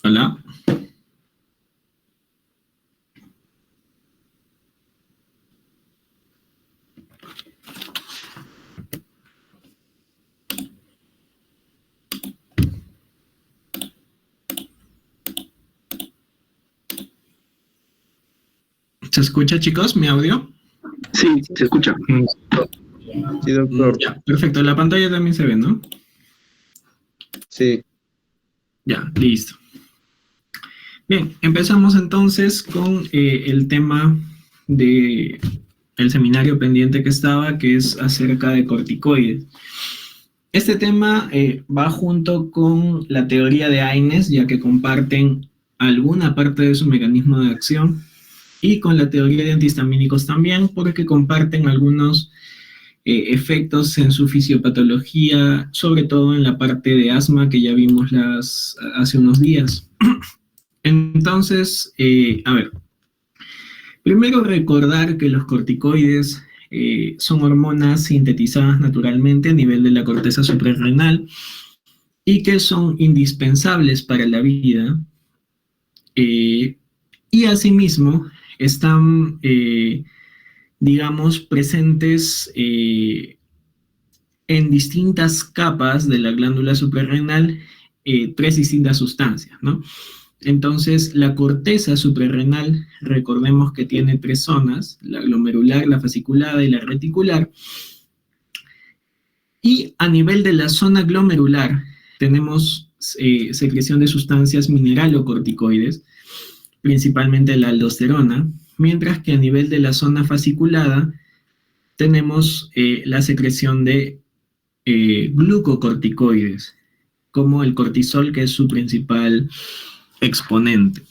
Hola. ¿Se escucha, chicos, mi audio? Sí, se escucha. Sí, doctor. Ya, perfecto. La pantalla también se ve, ¿no? Sí. Ya, listo. Bien, empezamos entonces con el tema de el seminario pendiente que estaba, que es acerca de corticoides. Este tema va junto con la teoría de Aynes, ya que comparten alguna parte de su mecanismo de acción, y con la teoría de antihistamínicos también, porque comparten algunos efectos en su fisiopatología, sobre todo en la parte de asma que ya vimos hace unos días. Entonces, a ver, primero recordar que los corticoides son hormonas sintetizadas naturalmente a nivel de la corteza suprarrenal y que son indispensables para la vida, y asimismo están, digamos, presentes en distintas capas de la glándula suprarrenal, tres distintas sustancias, ¿no? Entonces, la corteza suprarrenal, recordemos que tiene tres zonas: la glomerular, la fasciculada y la reticular. Y a nivel de la zona glomerular, tenemos secreción de sustancias mineralocorticoides, principalmente la aldosterona, mientras que a nivel de la zona fasciculada tenemos la secreción de glucocorticoides, como el cortisol, que es su principal exponente.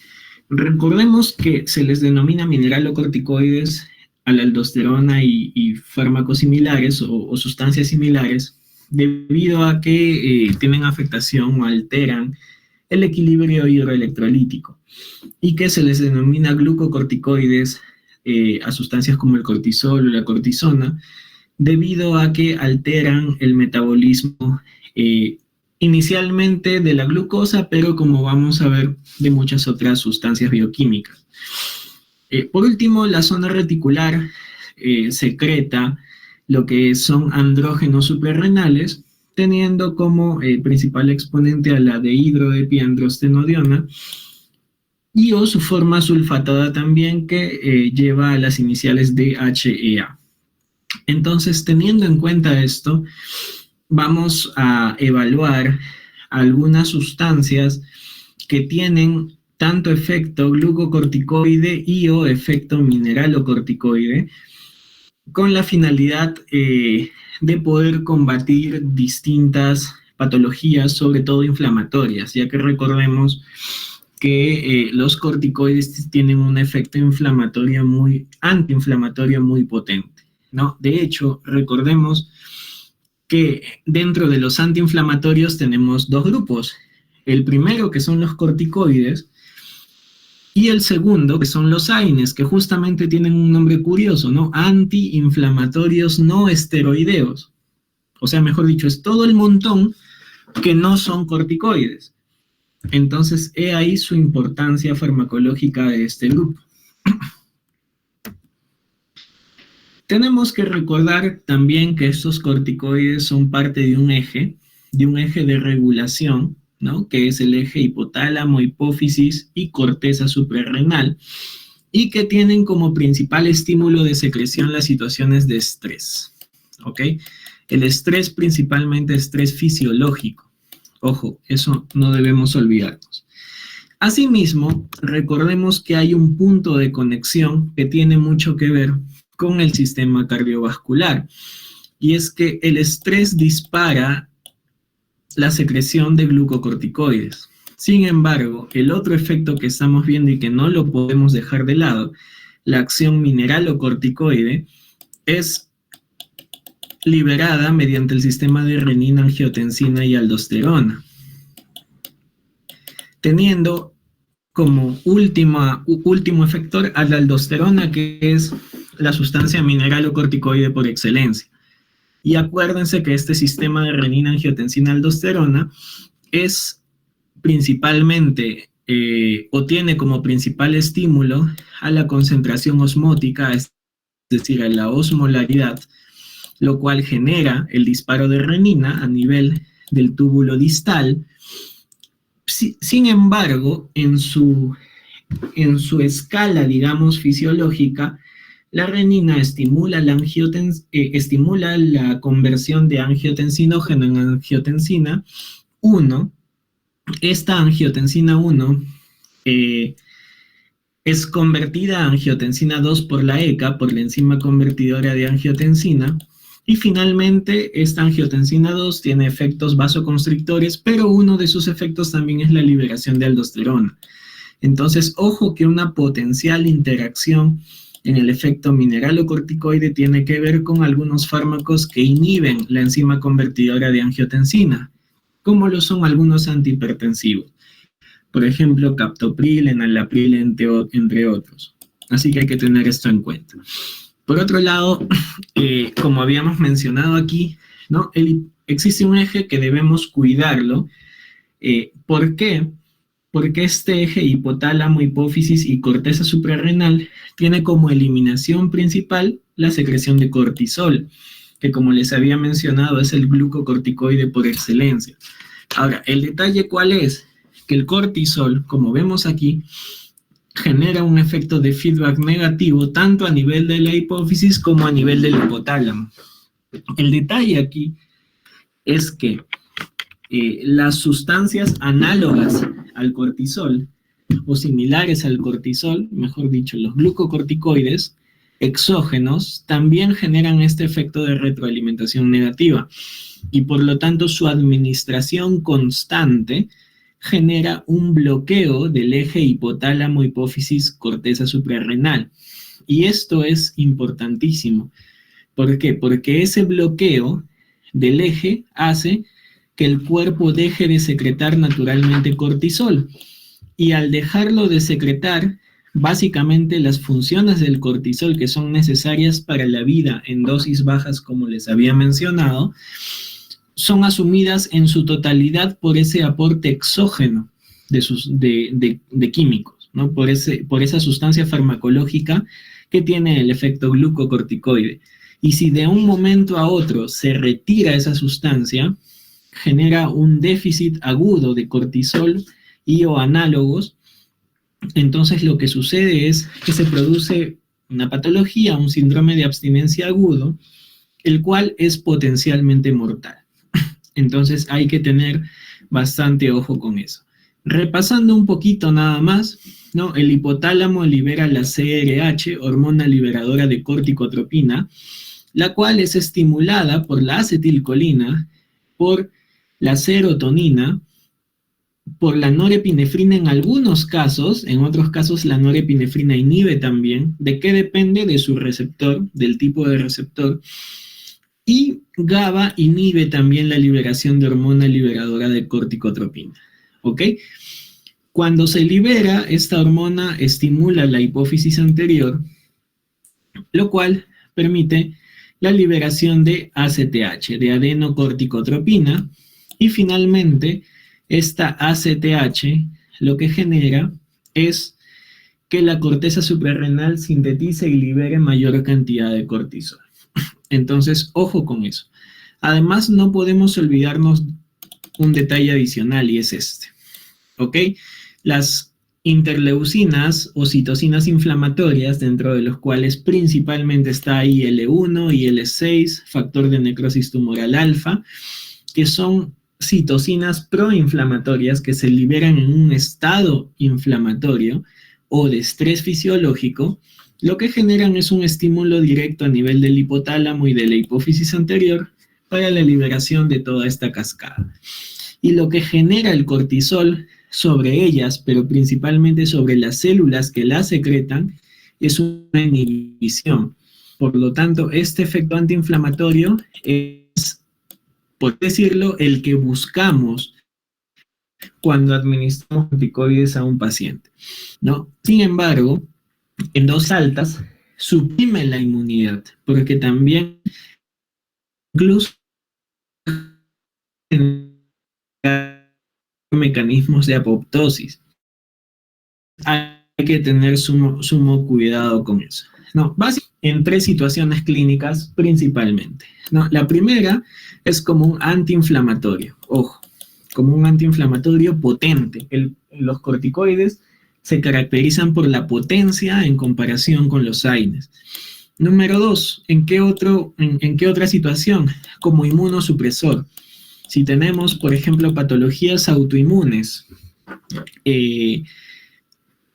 Recordemos que se les denomina mineralocorticoides a la aldosterona y fármacos similares o sustancias similares, debido a que tienen afectación o alteran el equilibrio hidroelectrolítico, y que se les denomina glucocorticoides a sustancias como el cortisol o la cortisona, debido a que alteran el metabolismo inicialmente de la glucosa, pero como vamos a ver, de muchas otras sustancias bioquímicas. Por último, la zona reticular secreta lo que son andrógenos suprarrenales, teniendo como principal exponente a la dehidroepiandrostenodiona y o su forma sulfatada también, que lleva a las iniciales DHEA. Entonces, teniendo en cuenta esto, vamos a evaluar algunas sustancias que tienen tanto efecto glucocorticoide y o efecto mineralocorticoide, con la finalidad de poder combatir distintas patologías, sobre todo inflamatorias, ya que recordemos que los corticoides tienen un efecto antiinflamatorio muy potente, ¿no? De hecho, recordemos que dentro de los antiinflamatorios tenemos dos grupos. El primero, que son los corticoides, y el segundo, que son los AINES, que justamente tienen un nombre curioso, ¿no? Antiinflamatorios no esteroideos. O sea, mejor dicho, es todo el montón que no son corticoides. Entonces, he ahí su importancia farmacológica de este grupo. Tenemos que recordar también que estos corticoides son parte de un eje de regulación, ¿no? Que es el eje hipotálamo, hipófisis y corteza suprarrenal, y que tienen como principal estímulo de secreción las situaciones de estrés, ¿ok? El estrés, principalmente estrés fisiológico. Ojo, eso no debemos olvidarnos. Asimismo, recordemos que hay un punto de conexión que tiene mucho que ver con el sistema cardiovascular, y es que el estrés dispara la secreción de glucocorticoides. Sin embargo, el otro efecto que estamos viendo y que no lo podemos dejar de lado, la acción mineralocorticoide, es liberada mediante el sistema de renina, angiotensina y aldosterona, teniendo como último efector a la aldosterona, que es la sustancia mineralocorticoide por excelencia. Y acuérdense que este sistema de renina, angiotensina, aldosterona es principalmente o tiene como principal estímulo a la concentración osmótica, es decir, a la osmolaridad, lo cual genera el disparo de renina a nivel del túbulo distal. Sin embargo, en su escala, digamos, fisiológica, la renina estimula la conversión de angiotensinógeno en angiotensina 1. Esta angiotensina 1 es convertida a angiotensina 2 por la ECA, por la enzima convertidora de angiotensina, y finalmente esta angiotensina 2 tiene efectos vasoconstrictores, pero uno de sus efectos también es la liberación de aldosterona. Entonces, ojo que una potencial interacción en el efecto mineralocorticoide tiene que ver con algunos fármacos que inhiben la enzima convertidora de angiotensina, como lo son algunos antihipertensivos. Por ejemplo, captopril, enalapril, entre otros. Así que hay que tener esto en cuenta. Por otro lado, como habíamos mencionado aquí, ¿no? Existe un eje que debemos cuidarlo. ¿Por qué? Porque este eje hipotálamo, hipófisis y corteza suprarrenal tiene como eliminación principal la secreción de cortisol, que como les había mencionado es el glucocorticoide por excelencia. Ahora, el detalle ¿cuál es? Que el cortisol, como vemos aquí, genera un efecto de feedback negativo tanto a nivel de la hipófisis como a nivel del hipotálamo. El detalle aquí es que las sustancias análogas al cortisol o similares al cortisol, mejor dicho, los glucocorticoides exógenos, también generan este efecto de retroalimentación negativa y por lo tanto su administración constante genera un bloqueo del eje hipotálamo, hipófisis, corteza suprarrenal. Y esto es importantísimo. ¿Por qué? Porque ese bloqueo del eje hace que el cuerpo deje de secretar naturalmente cortisol. Y al dejarlo de secretar, básicamente las funciones del cortisol que son necesarias para la vida en dosis bajas, como les había mencionado, son asumidas en su totalidad por ese aporte exógeno de químicos, ¿no? Por esa sustancia farmacológica que tiene el efecto glucocorticoide. Y si de un momento a otro se retira esa sustancia, genera un déficit agudo de cortisol y o análogos, entonces lo que sucede es que se produce una patología, un síndrome de abstinencia agudo, el cual es potencialmente mortal. Entonces hay que tener bastante ojo con eso. Repasando un poquito nada más, ¿no? El hipotálamo libera la CRH, hormona liberadora de corticotropina, la cual es estimulada por la acetilcolina, por la serotonina, por la norepinefrina en algunos casos, en otros casos la norepinefrina inhibe también. ¿De qué depende? De su receptor, del tipo de receptor. Y GABA inhibe también la liberación de hormona liberadora de corticotropina, ¿ok? Cuando se libera, esta hormona estimula la hipófisis anterior, lo cual permite la liberación de ACTH, de adenocorticotropina, y finalmente, esta ACTH lo que genera es que la corteza suprarrenal sintetice y libere mayor cantidad de cortisol. Entonces, ojo con eso. Además, no podemos olvidarnos un detalle adicional y es este, ¿ok? Las interleucinas o citocinas inflamatorias, dentro de los cuales principalmente está IL-1, IL-6, factor de necrosis tumoral alfa, que son citocinas proinflamatorias que se liberan en un estado inflamatorio o de estrés fisiológico, lo que generan es un estímulo directo a nivel del hipotálamo y de la hipófisis anterior para la liberación de toda esta cascada. Y lo que genera el cortisol sobre ellas, pero principalmente sobre las células que la secretan, es una inhibición. Por lo tanto, este efecto antiinflamatorio es, por decirlo, el que buscamos cuando administramos corticoides a un paciente, ¿no? Sin embargo, en dosis altas, suprime la inmunidad, porque también incluso en mecanismos de apoptosis. Hay que tener sumo cuidado con eso. No, básicamente en 3 situaciones clínicas principalmente. ¿No? La primera es como un antiinflamatorio, ojo, como un antiinflamatorio potente. Los corticoides se caracterizan por la potencia en comparación con los AINES. Número 2, ¿en qué otra situación? Como inmunosupresor. Si tenemos, por ejemplo, patologías autoinmunes,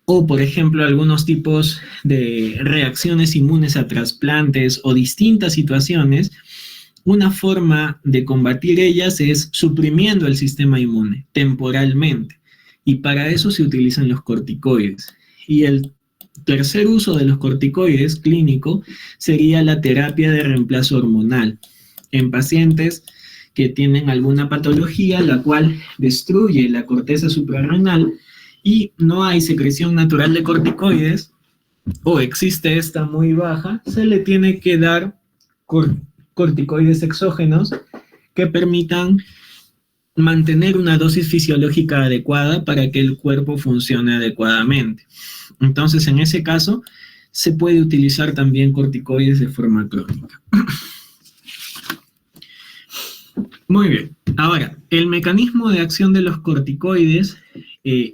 o, por ejemplo, algunos tipos de reacciones inmunes a trasplantes o distintas situaciones, una forma de combatir ellas es suprimiendo el sistema inmune temporalmente. Y para eso se utilizan los corticoides. Y el tercer uso de los corticoides clínico sería la terapia de reemplazo hormonal en pacientes que tienen alguna patología la cual destruye la corteza suprarrenal y no hay secreción natural de corticoides, o existe esta muy baja, se le tiene que dar corticoides exógenos que permitan mantener una dosis fisiológica adecuada para que el cuerpo funcione adecuadamente. Entonces, en ese caso, se puede utilizar también corticoides de forma crónica. Muy bien. Ahora, el mecanismo de acción de los corticoides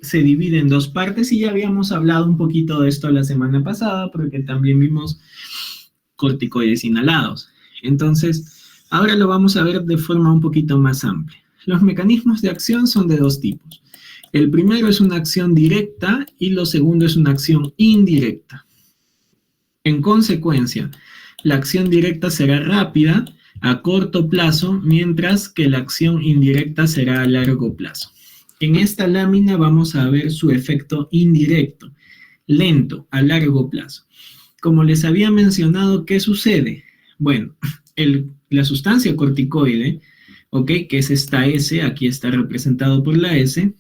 se divide en 2 partes y ya habíamos hablado un poquito de esto la semana pasada porque también vimos corticoides inhalados. Entonces, ahora lo vamos a ver de forma un poquito más amplia. Los mecanismos de acción son de 2 tipos. El primero es una acción directa y lo segundo es una acción indirecta. En consecuencia, la acción directa será rápida a corto plazo, mientras que la acción indirecta será a largo plazo. En esta lámina vamos a ver su efecto indirecto, lento, a largo plazo. Como les había mencionado, ¿qué sucede? Bueno, la sustancia corticoide, ¿ok? Que es esta S, aquí está representado por la S,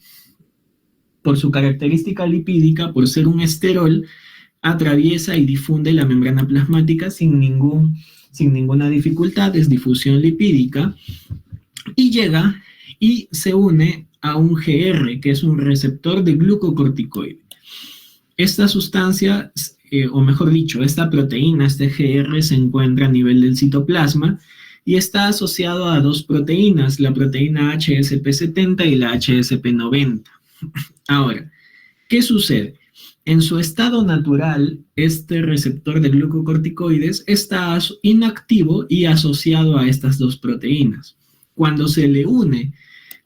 por su característica lipídica, por ser un esterol, atraviesa y difunde la membrana plasmática sin ninguna dificultad, es difusión lipídica, y llega y se une a un GR, que es un receptor de glucocorticoide. Esta sustancia, o mejor dicho, esta proteína, este GR, se encuentra a nivel del citoplasma y está asociado a 2 proteínas, la proteína HSP70 y la HSP90. Ahora, ¿qué sucede? En su estado natural, este receptor de glucocorticoides está inactivo y asociado a estas 2 proteínas. Cuando se le une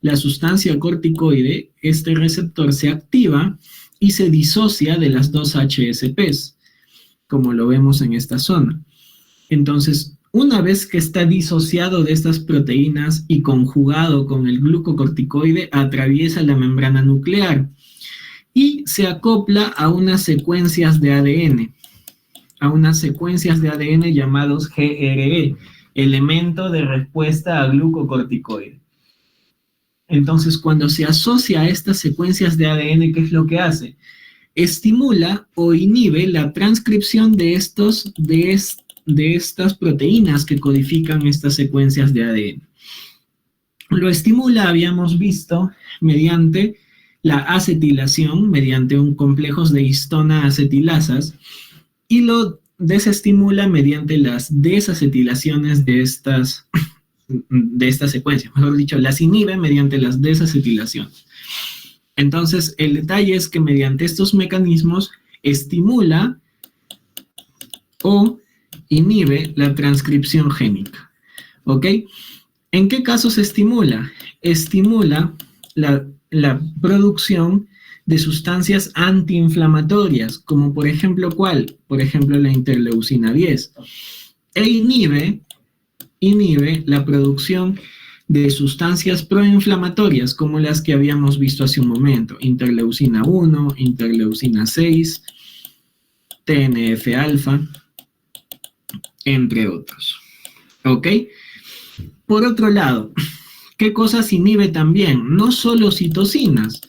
la sustancia corticoide, este receptor se activa y se disocia de las 2 HSPs, como lo vemos en esta zona. Entonces, una vez que está disociado de estas proteínas y conjugado con el glucocorticoide, atraviesa la membrana nuclear y se acopla a unas secuencias de ADN, llamados GRE, elemento de respuesta a glucocorticoide. Entonces, cuando se asocia a estas secuencias de ADN, ¿qué es lo que hace? Estimula o inhibe la transcripción de estas proteínas que codifican estas secuencias de ADN. Lo estimula, habíamos visto, mediante la acetilación, mediante un complejo de histona acetilasas, y lo desestimula mediante las desacetilaciones de estas secuencias. Mejor dicho, las inhibe mediante las desacetilaciones. Entonces, el detalle es que mediante estos mecanismos estimula o inhibe la transcripción génica. ¿Ok? ¿En qué caso se estimula? Estimula la producción de sustancias antiinflamatorias, como por ejemplo, ¿cuál? Por ejemplo, la interleucina 10. E inhibe la producción de sustancias proinflamatorias, como las que habíamos visto hace un momento, interleucina 1, interleucina 6, TNF-alfa, entre otros. ¿Ok? Por otro lado, ¿qué cosas inhibe también? No solo citocinas,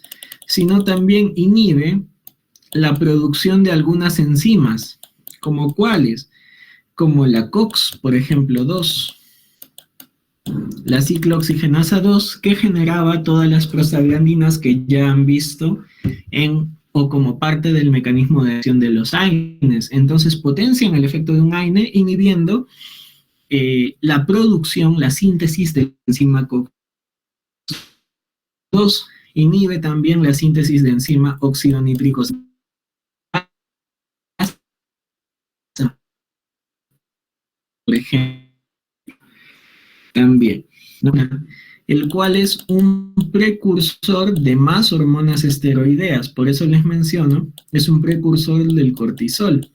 sino también inhibe la producción de algunas enzimas, ¿Como cuáles? Como la COX, por ejemplo, 2, la ciclooxigenasa 2, que generaba todas las prostaglandinas que ya han visto o como parte del mecanismo de acción de los AINES. Entonces potencian el efecto de un AINE inhibiendo la producción, la síntesis de la enzima COX-2, inhibe también la síntesis de enzima óxido nítrico por ejemplo, también, ¿no? El cual es un precursor de más hormonas esteroideas, por eso les menciono, es un precursor del cortisol.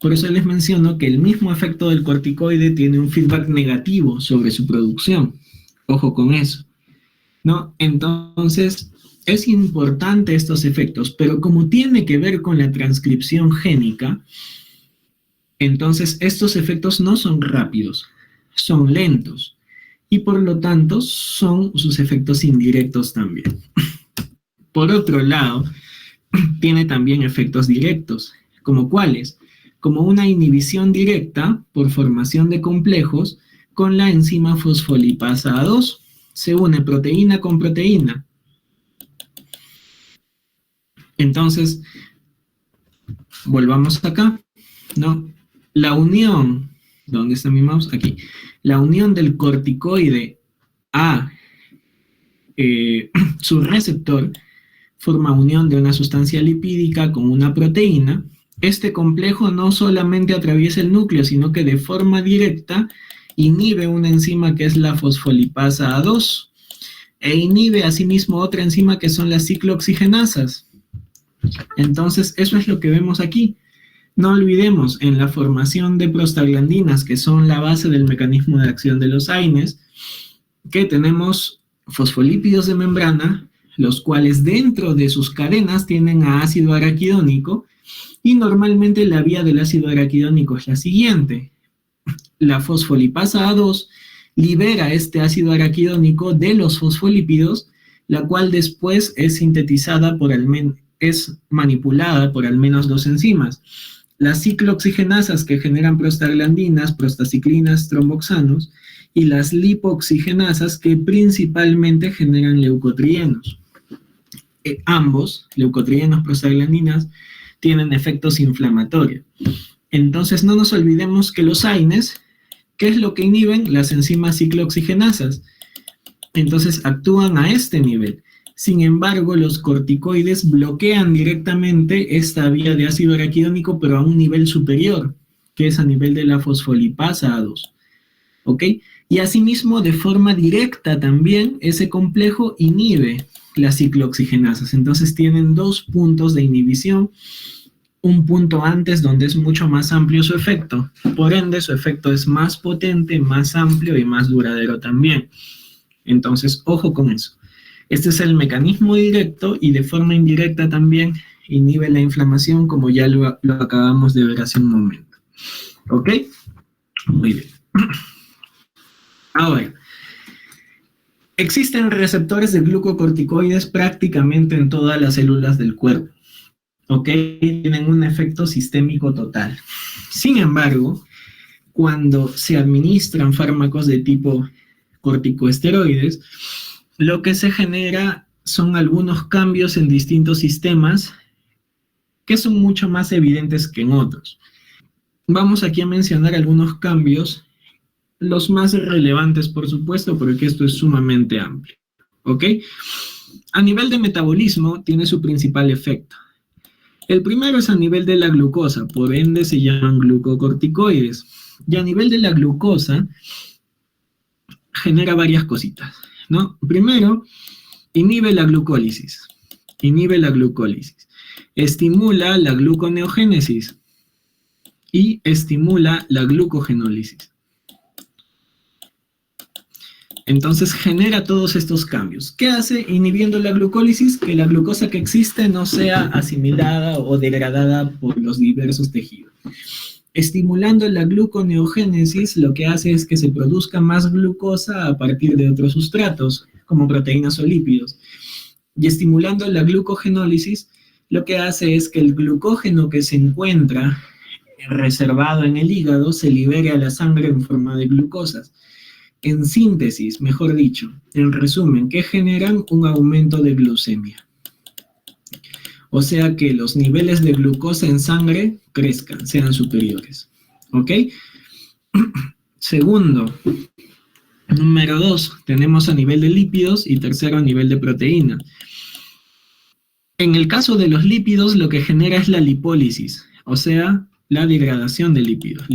Por eso les menciono que el mismo efecto del corticoide tiene un feedback negativo sobre su producción. Ojo con eso, ¿no? Entonces, es importante estos efectos, pero como tiene que ver con la transcripción génica, entonces estos efectos no son rápidos, son lentos, y por lo tanto son sus efectos indirectos también. Por otro lado, tiene también efectos directos, ¿como cuáles? Como una inhibición directa por formación de complejos con la enzima fosfolipasa A2. Se une proteína con proteína. Entonces, volvamos acá, ¿no? La unión, ¿dónde está mi mouse? Aquí. La unión del corticoide a su receptor forma unión de una sustancia lipídica con una proteína. Este complejo no solamente atraviesa el núcleo, sino que de forma directa inhibe una enzima que es la fosfolipasa A2 e inhibe asimismo otra enzima que son las ciclooxigenasas. Entonces, eso es lo que vemos aquí. No olvidemos, en la formación de prostaglandinas, que son la base del mecanismo de acción de los AINES, que tenemos fosfolípidos de membrana, los cuales dentro de sus cadenas tienen a ácido araquidónico, y normalmente la vía del ácido araquidónico es la siguiente. La fosfolipasa A2 libera este ácido araquidónico de los fosfolípidos, la cual después es sintetizada es manipulada por al menos dos enzimas. Las ciclooxigenasas que generan prostaglandinas, prostaciclinas, tromboxanos, y las lipooxigenasas que principalmente generan leucotrienos. Ambos, leucotrienos, prostaglandinas, tienen efectos inflamatorios. Entonces no nos olvidemos que los AINES, ¿qué es lo que inhiben? Las enzimas ciclooxigenasas. Entonces actúan a este nivel. Sin embargo, los corticoides bloquean directamente esta vía de ácido araquidónico, pero a un nivel superior, que es a nivel de la fosfolipasa A2. ¿Ok? Y asimismo, de forma directa también, ese complejo inhibe las ciclooxigenasas. Entonces tienen dos puntos de inhibición, un punto antes donde es mucho más amplio su efecto. Por ende, su efecto es más potente, más amplio y más duradero también. Entonces, ojo con eso. Este es el mecanismo directo y de forma indirecta también inhibe la inflamación, como ya lo acabamos de ver hace un momento. ¿Ok? Muy bien. Ahora, existen receptores de glucocorticoides prácticamente en todas las células del cuerpo. ¿Ok? Tienen un efecto sistémico total. Sin embargo, cuando se administran fármacos de tipo corticosteroides, lo que se genera son algunos cambios en distintos sistemas que son mucho más evidentes que en otros. Vamos aquí a mencionar algunos cambios, los más relevantes, por supuesto, porque esto es sumamente amplio. ¿Ok? A nivel de metabolismo, tiene su principal efecto. El primero es a nivel de la glucosa, por ende se llaman glucocorticoides. Y a nivel de la glucosa, genera varias cositas, ¿no? Primero, inhibe la glucólisis. Estimula la gluconeogénesis y estimula la glucogenólisis. Entonces genera todos estos cambios. ¿Qué hace inhibiendo la glucólisis? Que la glucosa que existe no sea asimilada o degradada por los diversos tejidos. Estimulando la gluconeogénesis, lo que hace es que se produzca más glucosa a partir de otros sustratos, como proteínas o lípidos. Y estimulando la glucogenólisis, lo que hace es que el glucógeno que se encuentra reservado en el hígado se libere a la sangre en forma de glucosas. En síntesis, mejor dicho, en resumen, que generan un aumento de glucemia. O sea que los niveles de glucosa en sangre crezcan, sean superiores. ¿Ok? Segundo, número 2, tenemos a nivel de lípidos y tercero a nivel de proteínas. En el caso de los lípidos, lo que genera es la lipólisis, o sea, la degradación de lípidos,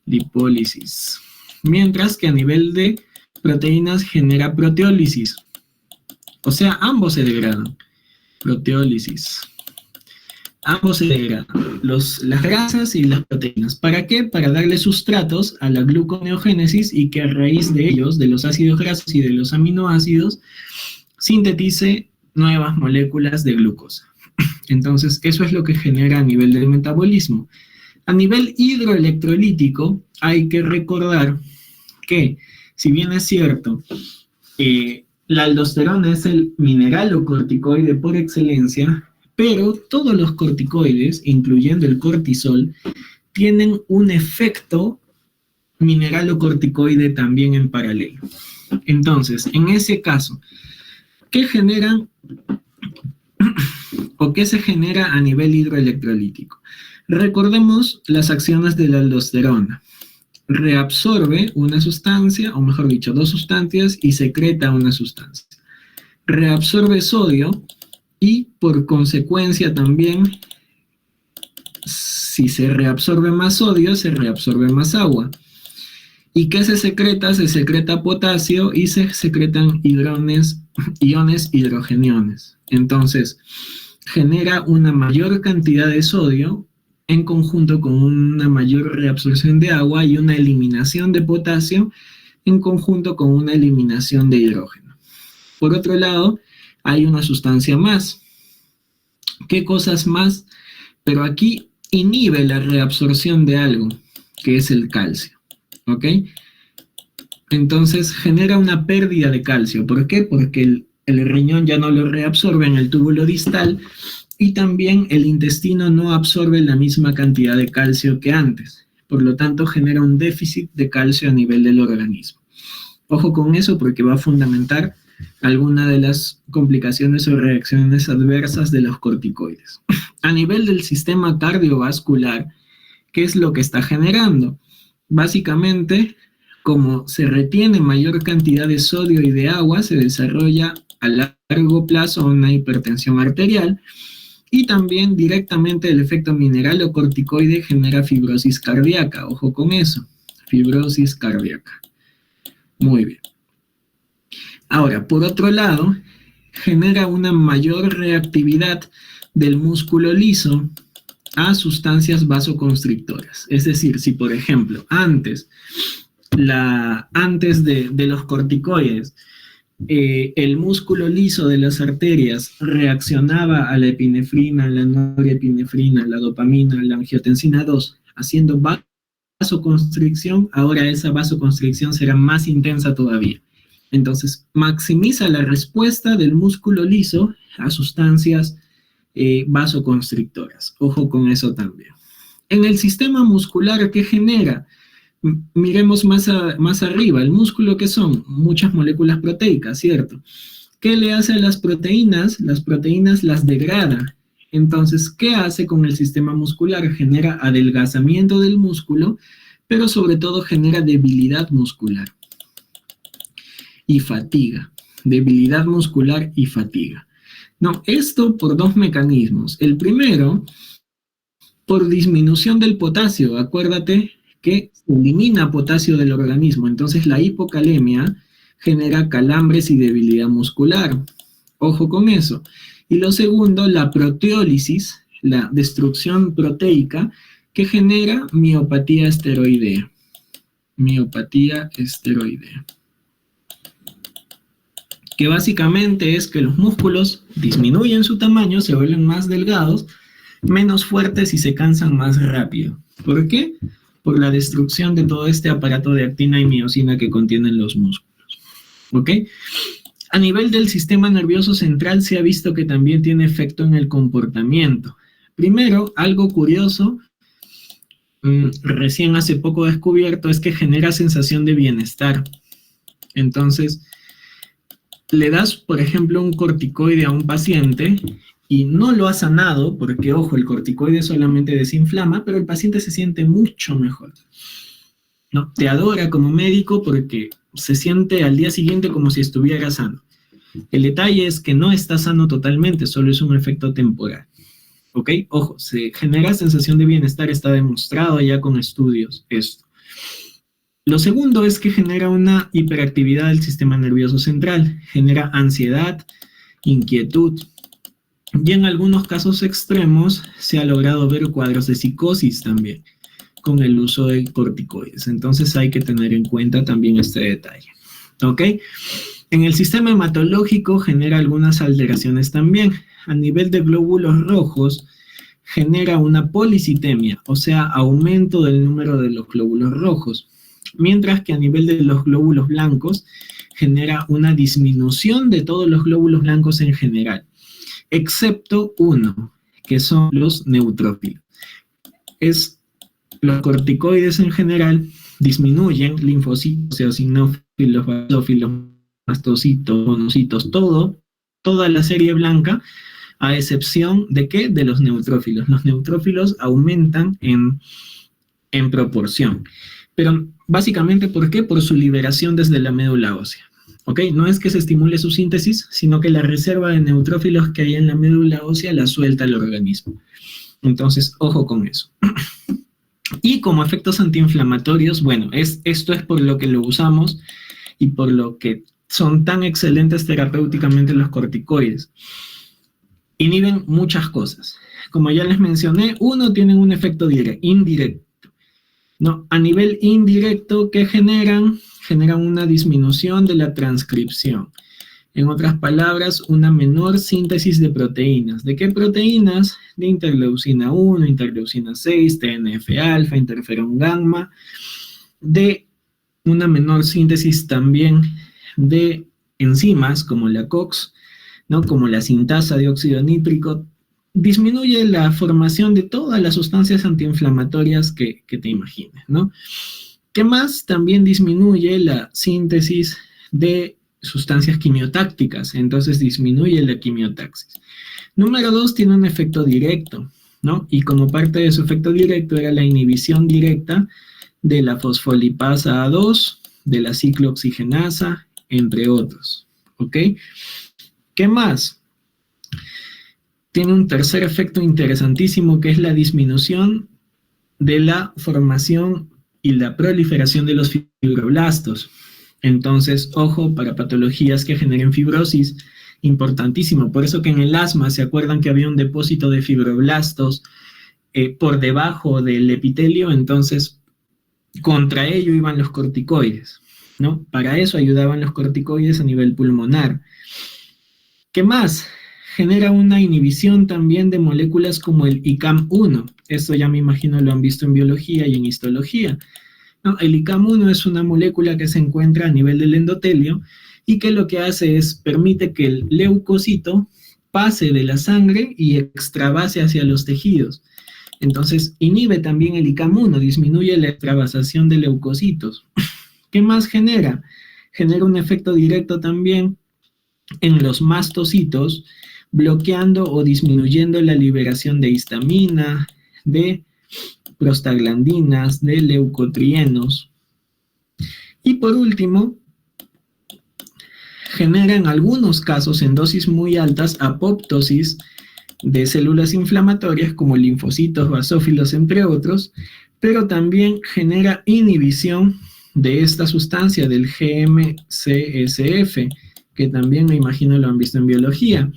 lipólisis. Mientras que a nivel de proteínas genera proteólisis, o sea, ambos se degradan, proteólisis. Ambos se degradan, las grasas y las proteínas. ¿Para qué? Para darle sustratos a la gluconeogénesis y que a raíz de ellos, de los ácidos grasos y de los aminoácidos, sintetice nuevas moléculas de glucosa. Entonces, eso es lo que genera a nivel del metabolismo. A nivel hidroelectrolítico, hay que recordar que, si bien es cierto, la aldosterona es el mineralocorticoide por excelencia, pero todos los corticoides, incluyendo el cortisol, tienen un efecto mineralocorticoide también en paralelo. Entonces, en ese caso, ¿qué generan o qué se genera a nivel hidroelectrolítico? Recordemos las acciones de la aldosterona. Reabsorbe una sustancia, o mejor dicho, dos sustancias, y secreta una sustancia. Reabsorbe sodio y, por consecuencia también, si se reabsorbe más sodio, se reabsorbe más agua. ¿Y qué se secreta? Se secreta potasio y se secretan iones hidrogeniones. Entonces, genera una mayor cantidad de sodio en conjunto con una mayor reabsorción de agua y una eliminación de potasio en conjunto con una eliminación de hidrógeno. Por otro lado, hay una sustancia más. ¿Qué cosas más? Pero aquí inhibe la reabsorción de algo, que es el calcio. ¿Ok? Entonces genera una pérdida de calcio. ¿Por qué? Porque el riñón ya no lo reabsorbe en el túbulo distal y también el intestino no absorbe la misma cantidad de calcio que antes. Por lo tanto, genera un déficit de calcio a nivel del organismo. Ojo con eso porque va a fundamentar alguna de las complicaciones o reacciones adversas de los corticoides. A nivel del sistema cardiovascular, ¿qué es lo que está generando? Básicamente, como se retiene mayor cantidad de sodio y de agua, se desarrolla a largo plazo una hipertensión arterial y también directamente el efecto mineralocorticoide genera fibrosis cardíaca. Ojo con eso, fibrosis cardíaca. Muy bien. Ahora, por otro lado, genera una mayor reactividad del músculo liso a sustancias vasoconstrictoras. Es decir, si por ejemplo, antes de los corticoides, el músculo liso de las arterias reaccionaba a la epinefrina, la norepinefrina, la dopamina, la angiotensina 2, haciendo vasoconstricción, ahora esa vasoconstricción será más intensa todavía. Entonces, maximiza la respuesta del músculo liso a sustancias vasoconstrictoras. Ojo con eso también. En el sistema muscular, ¿qué genera? Miremos más arriba. El músculo, ¿qué son? Muchas moléculas proteicas, ¿cierto? ¿Qué le hace a las proteínas? Las proteínas las degrada. Entonces, ¿qué hace con el sistema muscular? Genera adelgazamiento del músculo, pero sobre todo genera debilidad muscular y fatiga. Debilidad muscular y fatiga. No, esto por dos mecanismos. El primero, por disminución del potasio. Acuérdate que se elimina potasio del organismo. Entonces la hipocalemia genera calambres y debilidad muscular. Ojo con eso. Y lo segundo, la proteólisis, la destrucción proteica, que genera miopatía esteroidea. Miopatía esteroidea. Que básicamente es que los músculos disminuyen su tamaño, se vuelven más delgados, menos fuertes y se cansan más rápido. ¿Por qué? Por la destrucción de todo este aparato de actina y miosina que contienen los músculos. ¿Ok? A nivel del sistema nervioso central se ha visto que también tiene efecto en el comportamiento. Primero, algo curioso, recién hace poco descubierto, es que genera sensación de bienestar. Entonces, le das, por ejemplo, un corticoide a un paciente y no lo ha sanado, porque, ojo, el corticoide solamente desinflama, pero el paciente se siente mucho mejor, ¿no? Te adora como médico porque se siente al día siguiente como si estuviera sano. El detalle es que no está sano totalmente, solo es un efecto temporal. ¿Ok? Ojo, se genera sensación de bienestar, está demostrado ya con estudios esto. Lo segundo es que genera una hiperactividad del sistema nervioso central, genera ansiedad, inquietud, y en algunos casos extremos se ha logrado ver cuadros de psicosis también con el uso de corticoides. Entonces hay que tener en cuenta también este detalle. ¿Ok? En el sistema hematológico genera algunas alteraciones también. A nivel de glóbulos rojos genera una policitemia, o sea, aumento del número de los glóbulos rojos, mientras que a nivel de los glóbulos blancos genera una disminución de todos los glóbulos blancos en general, excepto uno, que son los neutrófilos. Los corticoides en general disminuyen linfocitos, eosinófilos, basófilos, mastocitos, monocitos, toda la serie blanca, a excepción de ¿qué? De los neutrófilos. Los neutrófilos aumentan en proporción. Pero básicamente, ¿por qué? Por su liberación desde la médula ósea. ¿Ok? No es que se estimule su síntesis, sino que la reserva de neutrófilos que hay en la médula ósea la suelta el organismo. Entonces, ojo con eso. Y como efectos antiinflamatorios, bueno, esto es por lo que lo usamos y por lo que son tan excelentes terapéuticamente los corticoides. Inhiben muchas cosas. Como ya les mencioné, uno tiene un efecto indirecto. ¿No? A nivel indirecto, ¿qué generan? Generan una disminución de la transcripción. En otras palabras, una menor síntesis de proteínas. ¿De qué proteínas? De interleucina 1, interleucina 6, TNF-alfa, interferón gamma. De una menor síntesis también de enzimas como la COX, ¿no? Como la sintasa de óxido nítrico. Disminuye la formación de todas las sustancias antiinflamatorias que te imagines, ¿no? ¿Qué más? También disminuye la síntesis de sustancias quimiotácticas, entonces disminuye la quimiotaxis. Número 2, tiene un efecto directo, ¿no? Y como parte de su efecto directo era la inhibición directa de la fosfolipasa A2, de la ciclooxigenasa, entre otros, ¿ok? ¿Qué más? Tiene un tercer efecto interesantísimo que es la disminución de la formación y la proliferación de los fibroblastos. Entonces, ojo, para patologías que generen fibrosis, importantísimo. Por eso que en el asma, ¿se acuerdan que había un depósito de fibroblastos por debajo del epitelio? Entonces, contra ello iban los corticoides, ¿no? Para eso ayudaban los corticoides a nivel pulmonar. ¿Qué más? Genera una inhibición también de moléculas como el ICAM-1. Esto ya me imagino lo han visto en biología y en histología. No, el ICAM-1 es una molécula que se encuentra a nivel del endotelio y que lo que hace es permite que el leucocito pase de la sangre y extravase hacia los tejidos. Entonces, inhibe también el ICAM-1, disminuye la extravasación de leucocitos. ¿Qué más genera? Genera un efecto directo también en los mastocitos, bloqueando o disminuyendo la liberación de histamina, de prostaglandinas, de leucotrienos. Y por último, genera en algunos casos, en dosis muy altas, apoptosis de células inflamatorias como linfocitos, basófilos, entre otros, pero también genera inhibición de esta sustancia, del GM-CSF, que también me imagino lo han visto en biología,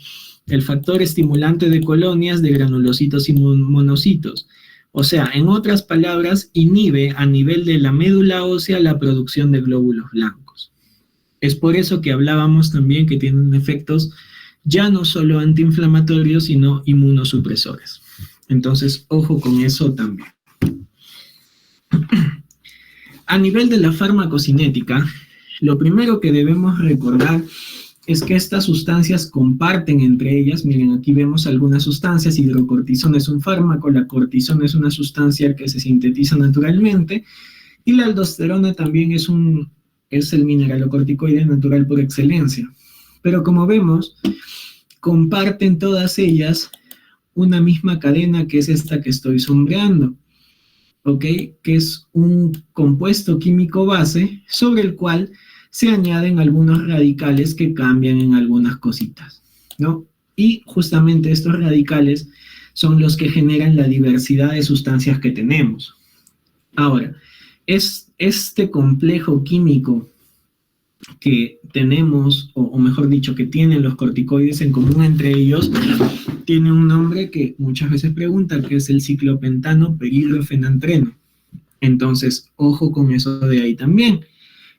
el factor estimulante de colonias de granulocitos y monocitos. O sea, en otras palabras, inhibe a nivel de la médula ósea la producción de glóbulos blancos. Es por eso que hablábamos también que tienen efectos ya no solo antiinflamatorios, sino inmunosupresores. Entonces, ojo con eso también. A nivel de la farmacocinética, lo primero que debemos recordar es que estas sustancias comparten entre ellas, miren, aquí vemos algunas sustancias, hidrocortisona es un fármaco, la cortisona es una sustancia que se sintetiza naturalmente, y la aldosterona también es el mineralocorticoide natural por excelencia. Pero como vemos, comparten todas ellas una misma cadena que es esta que estoy sombreando, ¿ok? Que es un compuesto químico base sobre el cual se añaden algunos radicales que cambian en algunas cositas, ¿no? Y justamente estos radicales son los que generan la diversidad de sustancias que tenemos. Ahora, es este complejo químico que tenemos, o mejor dicho, que tienen los corticoides en común entre ellos, tiene un nombre que muchas veces preguntan, que es el ciclopentano peridrofenantreno. Entonces, ojo con eso de ahí también,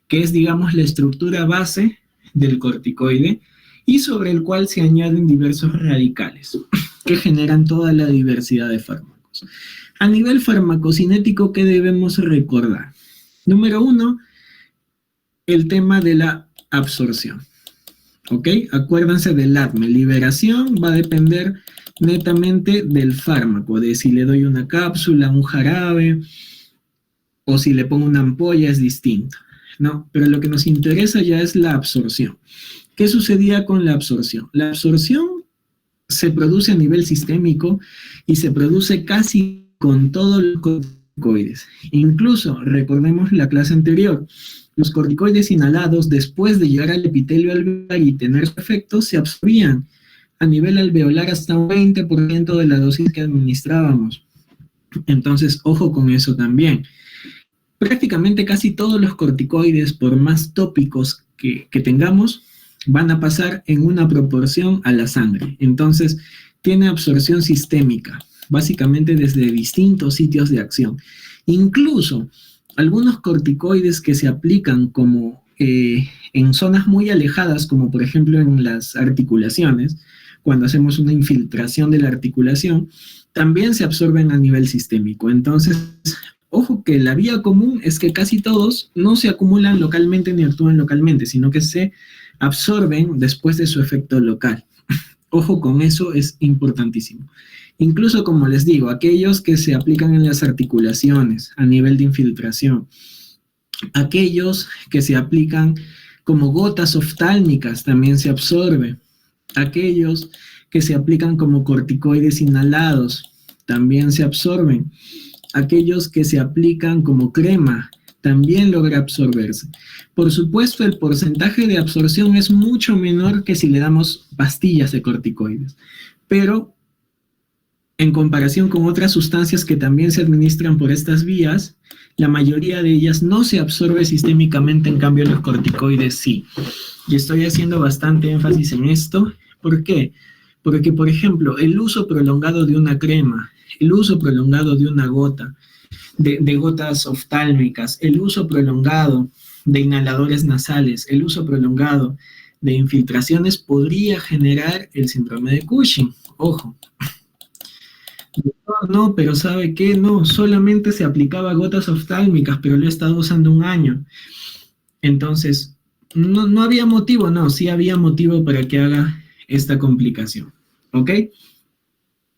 que es, digamos, la estructura base del corticoide y sobre el cual se añaden diversos radicales que generan toda la diversidad de fármacos. A nivel farmacocinético, ¿qué debemos recordar? Número 1, el tema de la absorción. ¿Ok? Acuérdense del ADME. Liberación va a depender netamente del fármaco, de si le doy una cápsula, un jarabe, o si le pongo una ampolla es distinto, ¿no? Pero lo que nos interesa ya es la absorción. ¿Qué sucedía con la absorción? La absorción se produce a nivel sistémico y se produce casi con todos los corticoides. Incluso, recordemos la clase anterior, los corticoides inhalados, después de llegar al epitelio alveolar y tener su efecto, se absorbían a nivel alveolar hasta un 20% de la dosis que administrábamos. Entonces, ojo con eso también. Prácticamente casi todos los corticoides, por más tópicos que tengamos, van a pasar en una proporción a la sangre. Entonces, tiene absorción sistémica, básicamente desde distintos sitios de acción. Incluso, algunos corticoides que se aplican como en zonas muy alejadas, como por ejemplo en las articulaciones, cuando hacemos una infiltración de la articulación, también se absorben a nivel sistémico. Entonces, ojo que la vía común es que casi todos no se acumulan localmente ni actúan localmente, sino que se absorben después de su efecto local. Ojo con eso, es importantísimo. Incluso, como les digo, aquellos que se aplican en las articulaciones a nivel de infiltración, aquellos que se aplican como gotas oftálmicas también se absorbe, aquellos que se aplican como corticoides inhalados también se absorben, aquellos que se aplican como crema también logra absorberse. Por supuesto, el porcentaje de absorción es mucho menor que si le damos pastillas de corticoides, pero en comparación con otras sustancias que también se administran por estas vías, la mayoría de ellas no se absorbe sistémicamente, en cambio los corticoides sí. Y estoy haciendo bastante énfasis en esto. ¿Por qué? Porque, por ejemplo, el uso prolongado de una crema, el uso prolongado de una gota, de gotas oftálmicas, el uso prolongado de inhaladores nasales, el uso prolongado de infiltraciones podría generar el síndrome de Cushing. Ojo. No, pero ¿sabe qué? No, solamente se aplicaba gotas oftálmicas, pero lo he estado usando un año. Entonces, no había motivo, no, sí había motivo para que haga esta complicación. ¿Ok?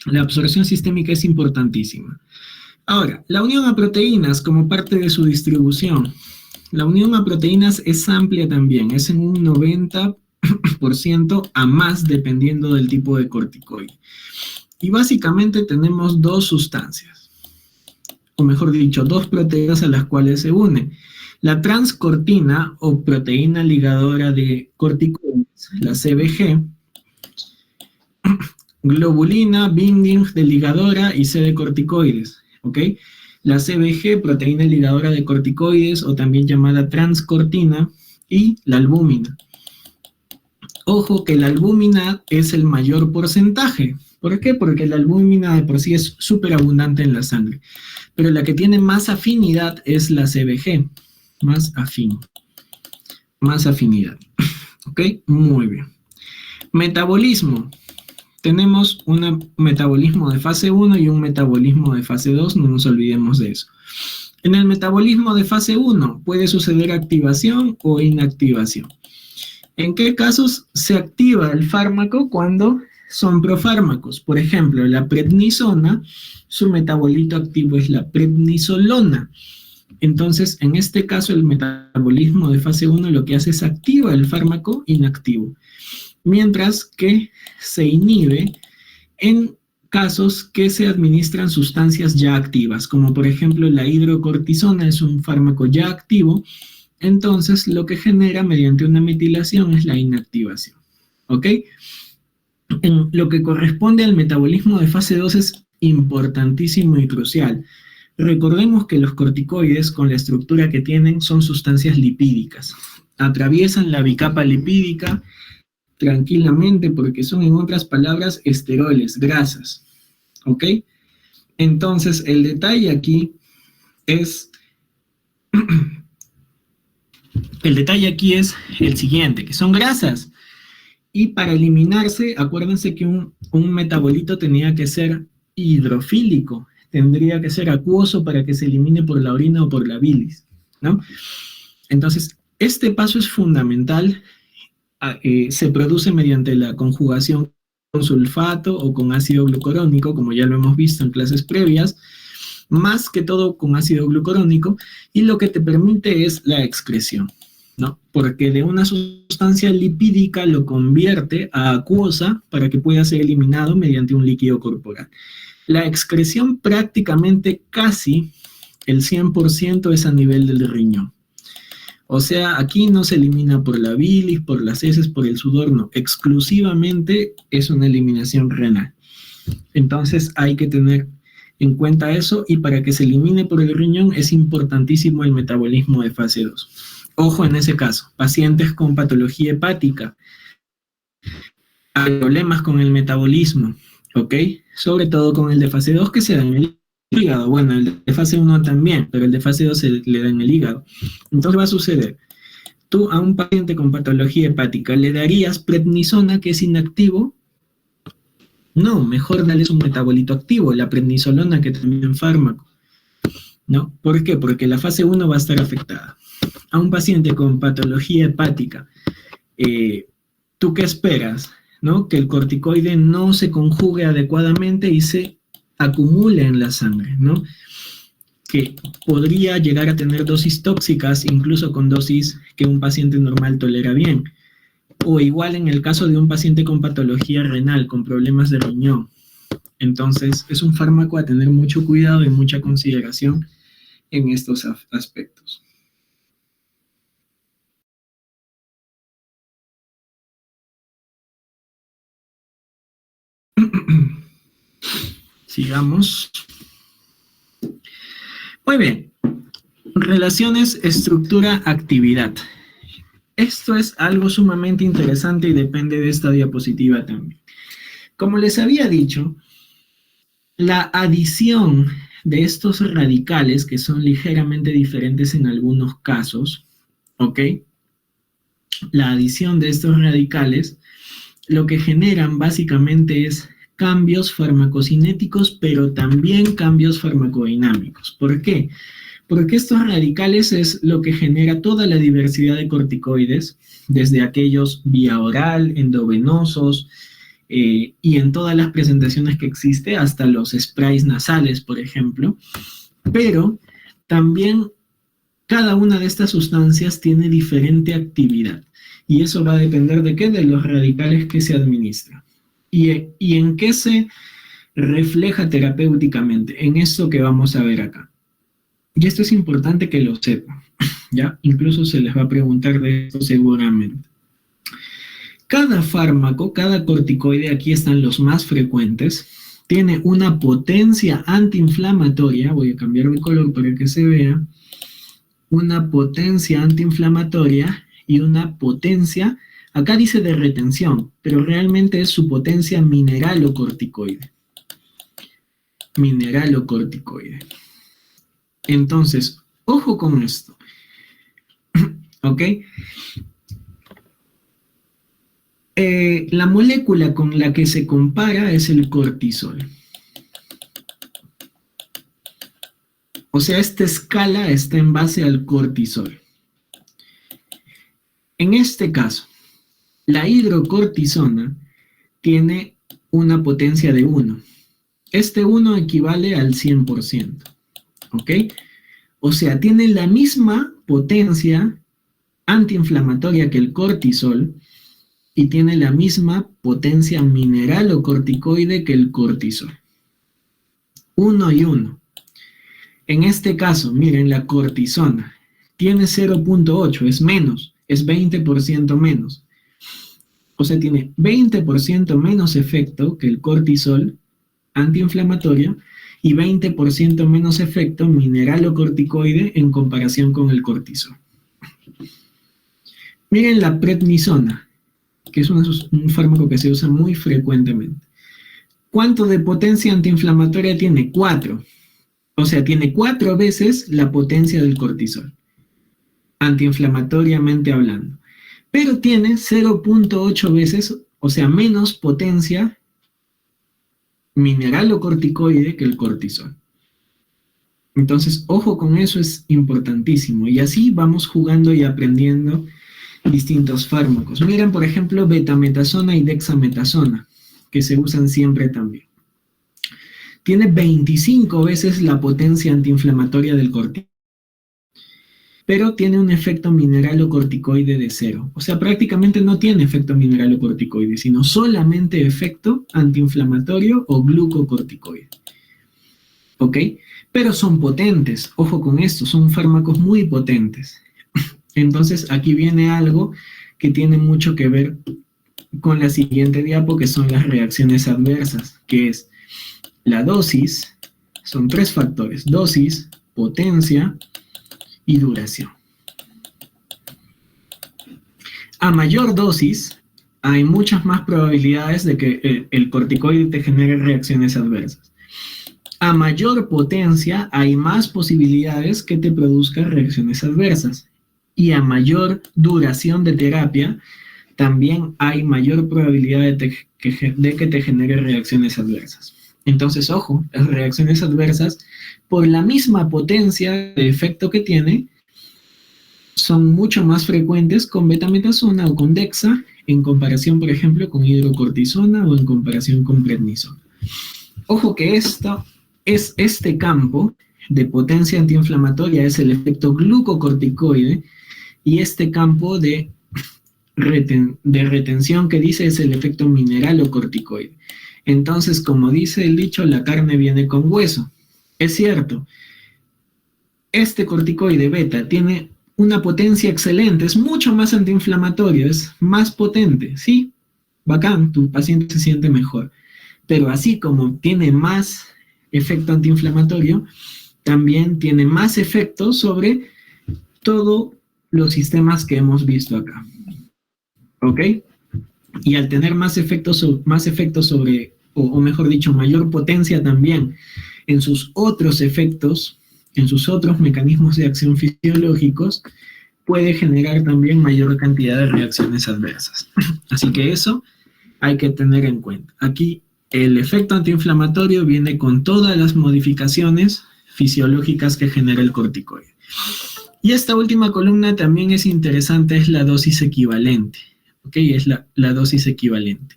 La absorción sistémica es importantísima. Ahora, la unión a proteínas como parte de su distribución. La unión a proteínas es amplia también, es en un 90% a más dependiendo del tipo de corticoide. Y básicamente tenemos dos sustancias, o mejor dicho, dos proteínas a las cuales se unen. La transcortina o proteína ligadora de corticoides, la CBG, globulina, binding de ligadora y C de corticoides, ¿ok? La CBG, proteína ligadora de corticoides o también llamada transcortina, y la albúmina. Ojo que la albúmina es el mayor porcentaje. ¿Por qué? Porque la albúmina de por sí es súper abundante en la sangre. Pero la que tiene más afinidad es la CBG. Más afinidad. ¿Ok? Muy bien. Metabolismo. Tenemos un metabolismo de fase 1 y un metabolismo de fase 2. No nos olvidemos de eso. En el metabolismo de fase 1 puede suceder activación o inactivación. ¿En qué casos se activa el fármaco? Cuando son profármacos. Por ejemplo, la prednisona, su metabolito activo es la prednisolona. Entonces, en este caso, el metabolismo de fase 1 lo que hace es activa el fármaco inactivo, mientras que se inhibe en casos que se administran sustancias ya activas, como por ejemplo la hidrocortisona es un fármaco ya activo, entonces lo que genera mediante una metilación es la inactivación. ¿Ok? En lo que corresponde al metabolismo de fase 2 es importantísimo y crucial. Recordemos que los corticoides, con la estructura que tienen, son sustancias lipídicas. Atraviesan la bicapa lipídica tranquilamente porque son, en otras palabras, esteroles, grasas. ¿Ok? Entonces, el detalle aquí es... el detalle aquí es el siguiente, que son grasas. Y para eliminarse, acuérdense que un metabolito tenía que ser hidrofílico, tendría que ser acuoso para que se elimine por la orina o por la bilis, ¿no? Entonces, este paso es fundamental, se produce mediante la conjugación con sulfato o con ácido glucurónico, como ya lo hemos visto en clases previas, más que todo con ácido glucurónico, y lo que te permite es la excreción, ¿no? Porque de una sustancia lipídica lo convierte a acuosa para que pueda ser eliminado mediante un líquido corporal. La excreción prácticamente casi el 100% es a nivel del riñón. O sea, aquí no se elimina por la bilis, por las heces, por el sudor, no. Exclusivamente es una eliminación renal. Entonces hay que tener en cuenta eso, y para que se elimine por el riñón es importantísimo el metabolismo de fase 2. Ojo en ese caso, pacientes con patología hepática, hay problemas con el metabolismo, ¿ok? Sobre todo con el de fase 2 que se da en el hígado. Bueno, el de fase 1 también, pero el de fase 2 se le da en el hígado. Entonces va a suceder, tú a un paciente con patología hepática le darías prednisona, que es inactivo. No, mejor darles un metabolito activo, la prednisolona, que también es fármaco, ¿no? ¿Por qué? Porque la fase 1 va a estar afectada. A un paciente con patología hepática, ¿tú qué esperas? ¿No? Que el corticoide no se conjugue adecuadamente y se acumule en la sangre, ¿no? Que podría llegar a tener dosis tóxicas, incluso con dosis que un paciente normal tolera bien. O igual en el caso de un paciente con patología renal, con problemas de riñón. Entonces, es un fármaco a tener mucho cuidado y mucha consideración en estos aspectos. Sigamos. Muy bien. Relaciones, estructura, actividad. Esto es algo sumamente interesante y depende de esta diapositiva también. Como les había dicho, la adición de estos radicales, que son ligeramente diferentes en algunos casos, ¿ok? La adición de estos radicales lo que generan básicamente es cambios farmacocinéticos, pero también cambios farmacodinámicos. ¿Por qué? Porque estos radicales es lo que genera toda la diversidad de corticoides, desde aquellos vía oral, endovenosos, y en todas las presentaciones que existe, hasta los sprays nasales, por ejemplo. Pero también cada una de estas sustancias tiene diferente actividad. Y eso va a depender de qué, de los radicales que se administran. ¿Y en qué se refleja terapéuticamente? En esto que vamos a ver acá. Y esto es importante que lo sepan, ¿ya? Incluso se les va a preguntar de esto seguramente. Cada fármaco, cada corticoide, aquí están los más frecuentes, tiene una potencia antiinflamatoria, voy a cambiar de color para que se vea, una potencia antiinflamatoria y una potencia, acá dice de retención, pero realmente es su potencia mineralocorticoide. Mineralocorticoide. Entonces, ojo con esto, ¿ok? La molécula con la que se compara es el cortisol. O sea, esta escala está en base al cortisol. En este caso, La hidrocortisona tiene una potencia de 1. Este 1 equivale al 100%, ¿ok? O sea, tiene la misma potencia antiinflamatoria que el cortisol y tiene la misma potencia mineralocorticoide que el cortisol. 1 y 1. En este caso, miren, la cortisona tiene 0.8, es menos, es 20% menos. O sea, tiene 20% menos efecto que el cortisol antiinflamatorio y 20% menos efecto mineralocorticoide en comparación con el cortisol. Miren la prednisona, que es un fármaco que se usa muy frecuentemente. ¿Cuánto de potencia antiinflamatoria tiene? 4. O sea, tiene 4 veces la potencia del cortisol, antiinflamatoriamente hablando. Pero tiene 0.8 veces, o sea, menos potencia mineralocorticoide que el cortisol. Entonces, ojo con eso, es importantísimo. Y así vamos jugando y aprendiendo distintos fármacos. Miren, por ejemplo, betametasona y dexametasona, que se usan siempre también. Tiene 25 veces la potencia antiinflamatoria del cortisol, pero tiene un efecto mineralocorticoide de 0. O sea, prácticamente no tiene efecto mineralocorticoide, sino solamente efecto antiinflamatorio o glucocorticoide. ¿Ok? Pero son potentes, ojo con esto, son fármacos muy potentes. Entonces, aquí viene algo que tiene mucho que ver con la siguiente diapo, que son las reacciones adversas, que es la dosis, son 3 factores: dosis, potencia y duración. A mayor dosis, hay muchas más probabilidades de que el corticoide te genere reacciones adversas. A mayor potencia, hay más posibilidades que te produzca reacciones adversas. Y a mayor duración de terapia, también hay mayor probabilidad de que te genere reacciones adversas. Entonces, ojo, las reacciones adversas, por la misma potencia de efecto que tiene, son mucho más frecuentes con betametasona o con dexa, en comparación, por ejemplo, con hidrocortisona o en comparación con prednisona. Ojo que este campo de potencia antiinflamatoria es el efecto glucocorticoide, y este campo de retención que dice es el efecto mineralocorticoide. Entonces, como dice el dicho, la carne viene con hueso. Es cierto, este corticoide beta tiene una potencia excelente, es mucho más antiinflamatorio, es más potente, ¿sí? Bacán, tu paciente se siente mejor. Pero así como tiene más efecto antiinflamatorio, también tiene más efecto sobre todos los sistemas que hemos visto acá. ¿Ok? Y al tener más efecto sobre, o mejor dicho, mayor potencia también en sus otros efectos, en sus otros mecanismos de acción fisiológicos, puede generar también mayor cantidad de reacciones adversas. Así que eso hay que tener en cuenta. Aquí el efecto antiinflamatorio viene con todas las modificaciones fisiológicas que genera el corticoide. Y esta última columna también es interesante, es la dosis equivalente. ¿Ok? Es la dosis equivalente.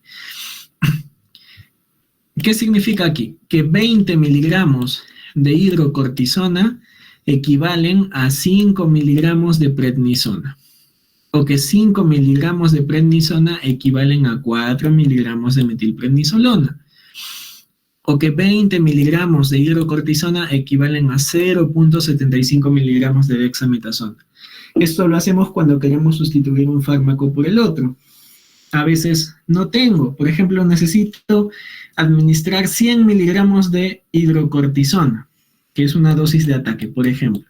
¿Qué significa aquí? Que 20 miligramos de hidrocortisona equivalen a 5 miligramos de prednisona. O que 5 miligramos de prednisona equivalen a 4 miligramos de metilprednisolona. O que 20 miligramos de hidrocortisona equivalen a 0.75 miligramos de dexametasona. Esto lo hacemos cuando queremos sustituir un fármaco por el otro. A veces no tengo, por ejemplo, necesito administrar 100 miligramos de hidrocortisona, que es una dosis de ataque, por ejemplo.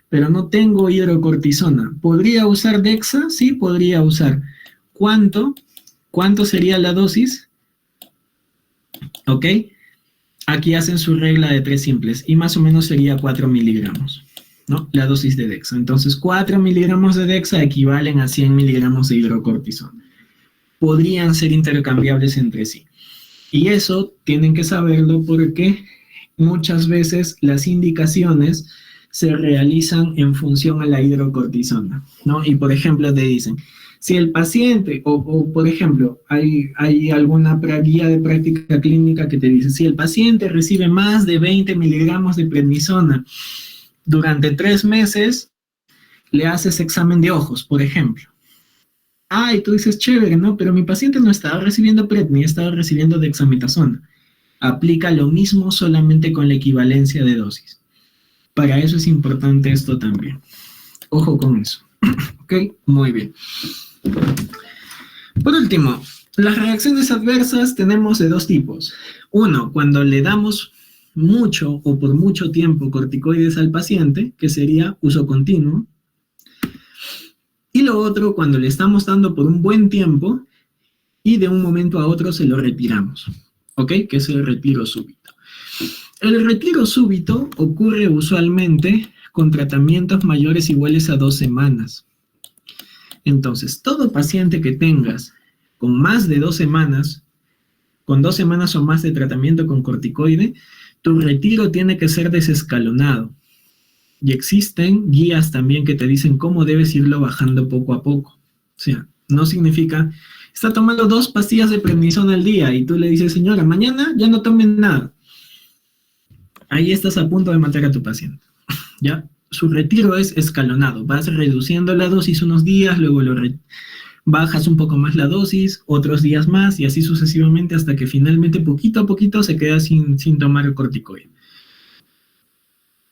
Pero no tengo hidrocortisona. ¿Podría usar dexa? Sí, podría usar. ¿Cuánto? ¿Cuánto sería la dosis? ¿Ok? Aquí hacen su regla de 3 simples y más o menos sería 4 miligramos, ¿no? La dosis de dexa. Entonces, 4 miligramos de dexa equivalen a 100 miligramos de hidrocortisona. Podrían ser intercambiables entre sí. Y eso tienen que saberlo porque muchas veces las indicaciones se realizan en función a la hidrocortisona, ¿no? Y por ejemplo te dicen, Si el paciente, por ejemplo, hay alguna guía de práctica clínica que te dice, si el paciente recibe más de 20 miligramos de prednisona durante 3 meses, le haces examen de ojos, por ejemplo. Y tú dices, chévere, ¿no? Pero mi paciente no estaba recibiendo predni, estaba recibiendo dexametasona. Aplica lo mismo solamente con la equivalencia de dosis. Para eso es importante esto también. Ojo con eso. ¿Ok? Muy bien. Por último, las reacciones adversas tenemos de 2 tipos. Uno, cuando le damos mucho o por mucho tiempo corticoides al paciente, que sería uso continuo. Y lo otro, cuando le estamos dando por un buen tiempo y de un momento a otro se lo retiramos. ¿Ok? Que es el retiro súbito. El retiro súbito ocurre usualmente con tratamientos mayores o iguales a 2 semanas. Entonces, todo paciente que tengas con más de 2 semanas, con 2 semanas o más de tratamiento con corticoide, tu retiro tiene que ser desescalonado. Y existen guías también que te dicen cómo debes irlo bajando poco a poco. O sea, no significa, está tomando 2 pastillas de prednisona al día y tú le dices, señora, mañana ya no tomen nada. Ahí estás a punto de matar a tu paciente. ¿Ya? Su retiro es escalonado. Vas reduciendo la dosis unos días, luego bajas un poco más la dosis, otros días más, y así sucesivamente hasta que finalmente poquito a poquito se queda sin tomar el corticoide.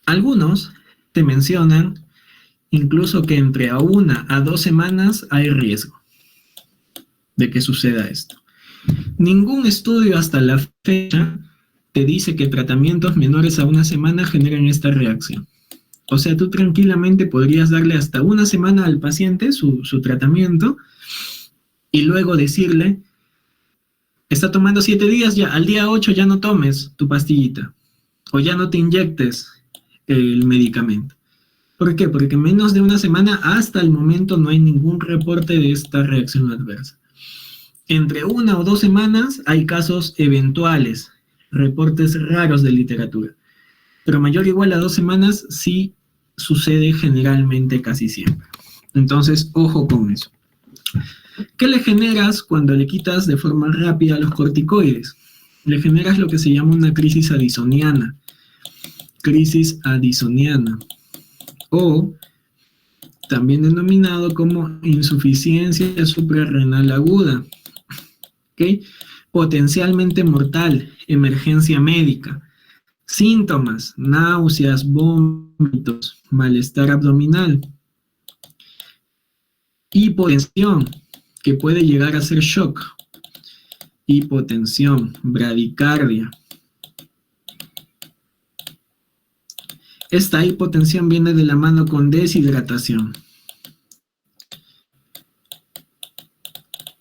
Algunos te mencionan incluso que entre 1 a 2 semanas hay riesgo de que suceda esto. Ningún estudio hasta la fecha te dice que tratamientos menores a 1 semana generan esta reacción. O sea, tú tranquilamente podrías darle hasta 1 semana al paciente su tratamiento y luego decirle, está tomando 7 días, ya al día 8 ya no tomes tu pastillita o ya no te inyectes el medicamento. ¿Por qué? Porque menos de 1 semana hasta el momento no hay ningún reporte de esta reacción adversa. Entre 1 o 2 semanas hay casos eventuales, reportes raros de literatura, pero mayor o igual a 2 semanas sí sucede generalmente casi siempre. Entonces, ojo con eso. ¿Qué le generas cuando le quitas de forma rápida los corticoides? Le generas lo que se llama una crisis addisoniana. Crisis addisoniana. O también denominado como insuficiencia suprarrenal aguda. ¿Okay? Potencialmente mortal, emergencia médica. Síntomas, náuseas, vómitos, malestar abdominal. Hipotensión, que puede llegar a ser shock. Hipotensión, bradicardia. Esta hipotensión viene de la mano con deshidratación.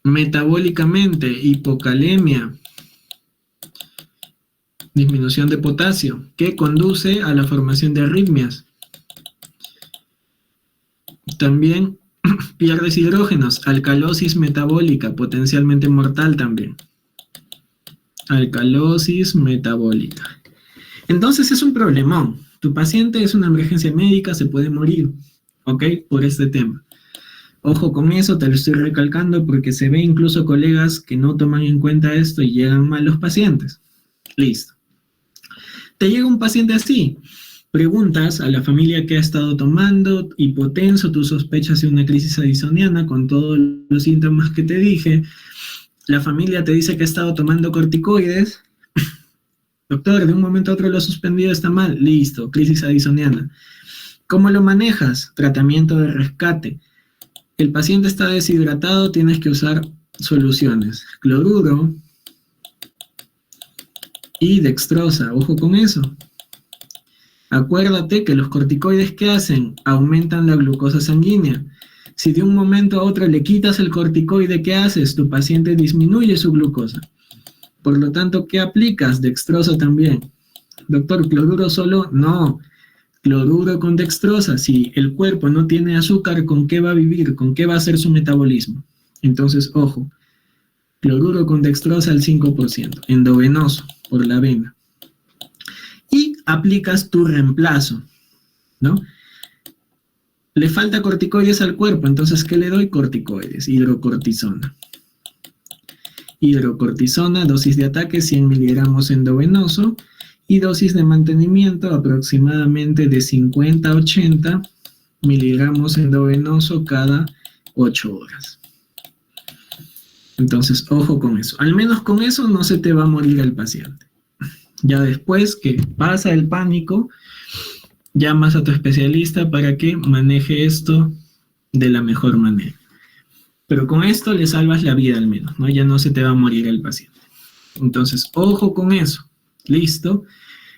Metabólicamente, hipocalemia, disminución de potasio, que conduce a la formación de arritmias. También pierdes hidrógenos, alcalosis metabólica, potencialmente mortal también. Alcalosis metabólica. Entonces es un problemón. Tu paciente es una emergencia médica, se puede morir, ¿ok? Por este tema. Ojo con eso, te lo estoy recalcando porque se ve incluso colegas que no toman en cuenta esto y llegan mal los pacientes. Listo. Te llega un paciente así, preguntas a la familia que ha estado tomando, hipotenso, tú sospechas de una crisis addisoniana con todos los síntomas que te dije, la familia te dice que ha estado tomando corticoides, doctor, de un momento a otro lo ha suspendido, está mal, listo, crisis addisoniana. ¿Cómo lo manejas? Tratamiento de rescate. El paciente está deshidratado, tienes que usar soluciones, cloruro y dextrosa, ojo con eso. Acuérdate que los corticoides, ¿qué hacen? Aumentan la glucosa sanguínea. Si de un momento a otro le quitas el corticoide, ¿qué haces? Tu paciente disminuye su glucosa. Por lo tanto, ¿qué aplicas? Dextrosa también. Doctor, ¿cloruro solo? No. Cloruro con dextrosa. Si el cuerpo no tiene azúcar, ¿con qué va a vivir? ¿Con qué va a hacer su metabolismo? Entonces, ojo. Cloruro con dextrosa al 5%. Endovenoso, por la vena. Y aplicas tu reemplazo, ¿no? Le falta corticoides al cuerpo, entonces, ¿qué le doy? Corticoides, hidrocortisona. Hidrocortisona, dosis de ataque 100 miligramos endovenoso y dosis de mantenimiento aproximadamente de 50 a 80 miligramos endovenoso cada 8 horas. Entonces, ojo con eso. Al menos con eso no se te va a morir el paciente. Ya después que pasa el pánico, llamas a tu especialista para que maneje esto de la mejor manera. Pero con esto le salvas la vida al menos, ¿no? Ya no se te va a morir el paciente. Entonces, ojo con eso. Listo.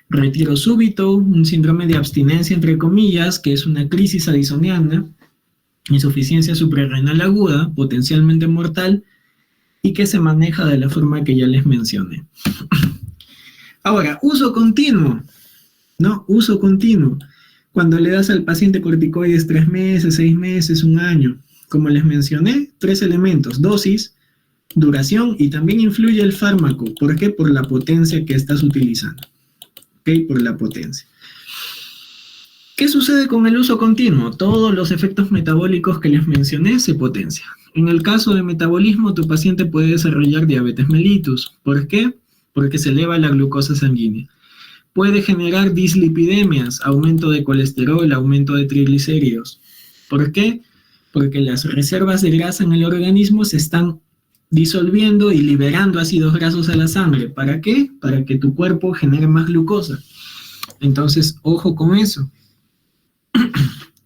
Retiro súbito, un síndrome de abstinencia, entre comillas, que es una crisis addisoniana, insuficiencia suprarrenal aguda, potencialmente mortal, y que se maneja de la forma que ya les mencioné. Ahora, uso continuo, ¿no? Uso continuo. Cuando le das al paciente corticoides 3 meses, 6 meses, 1 año, como les mencioné, 3 elementos: dosis, duración y también influye el fármaco. ¿Por qué? Por la potencia que estás utilizando. ¿Ok? Por la potencia. ¿Qué sucede con el uso continuo? Todos los efectos metabólicos que les mencioné se potencian. En el caso de metabolismo, tu paciente puede desarrollar diabetes mellitus. ¿Por qué? Porque se eleva la glucosa sanguínea. Puede generar dislipidemias, aumento de colesterol, aumento de triglicéridos. ¿Por qué? Porque las reservas de grasa en el organismo se están disolviendo y liberando ácidos grasos a la sangre. ¿Para qué? Para que tu cuerpo genere más glucosa. Entonces, ojo con eso.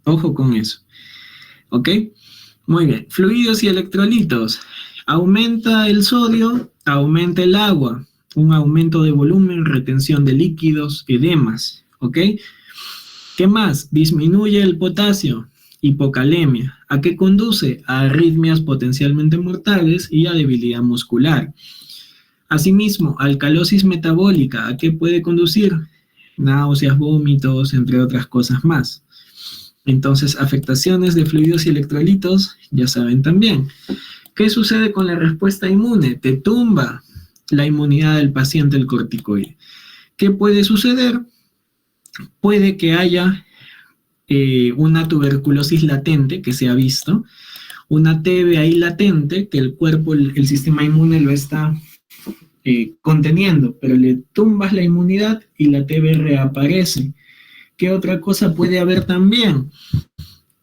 Ojo con eso. ¿Ok? Muy bien. Fluidos y electrolitos. Aumenta el sodio, aumenta el agua. Un aumento de volumen, retención de líquidos, edemas. ¿Ok? ¿Qué más? Disminuye el potasio. Hipocalemia. ¿A qué conduce? A arritmias potencialmente mortales y a debilidad muscular. Asimismo, alcalosis metabólica. ¿A qué puede conducir? Náuseas, vómitos, entre otras cosas más. Entonces, afectaciones de fluidos y electrolitos, ya saben también. ¿Qué sucede con la respuesta inmune? Te tumba la inmunidad del paciente el corticoide. ¿Qué puede suceder? Puede que haya una tuberculosis latente que se ha visto, una TB ahí latente que el cuerpo, el sistema inmune lo está conteniendo, pero le tumbas la inmunidad y la TB reaparece. ¿Qué otra cosa puede haber también?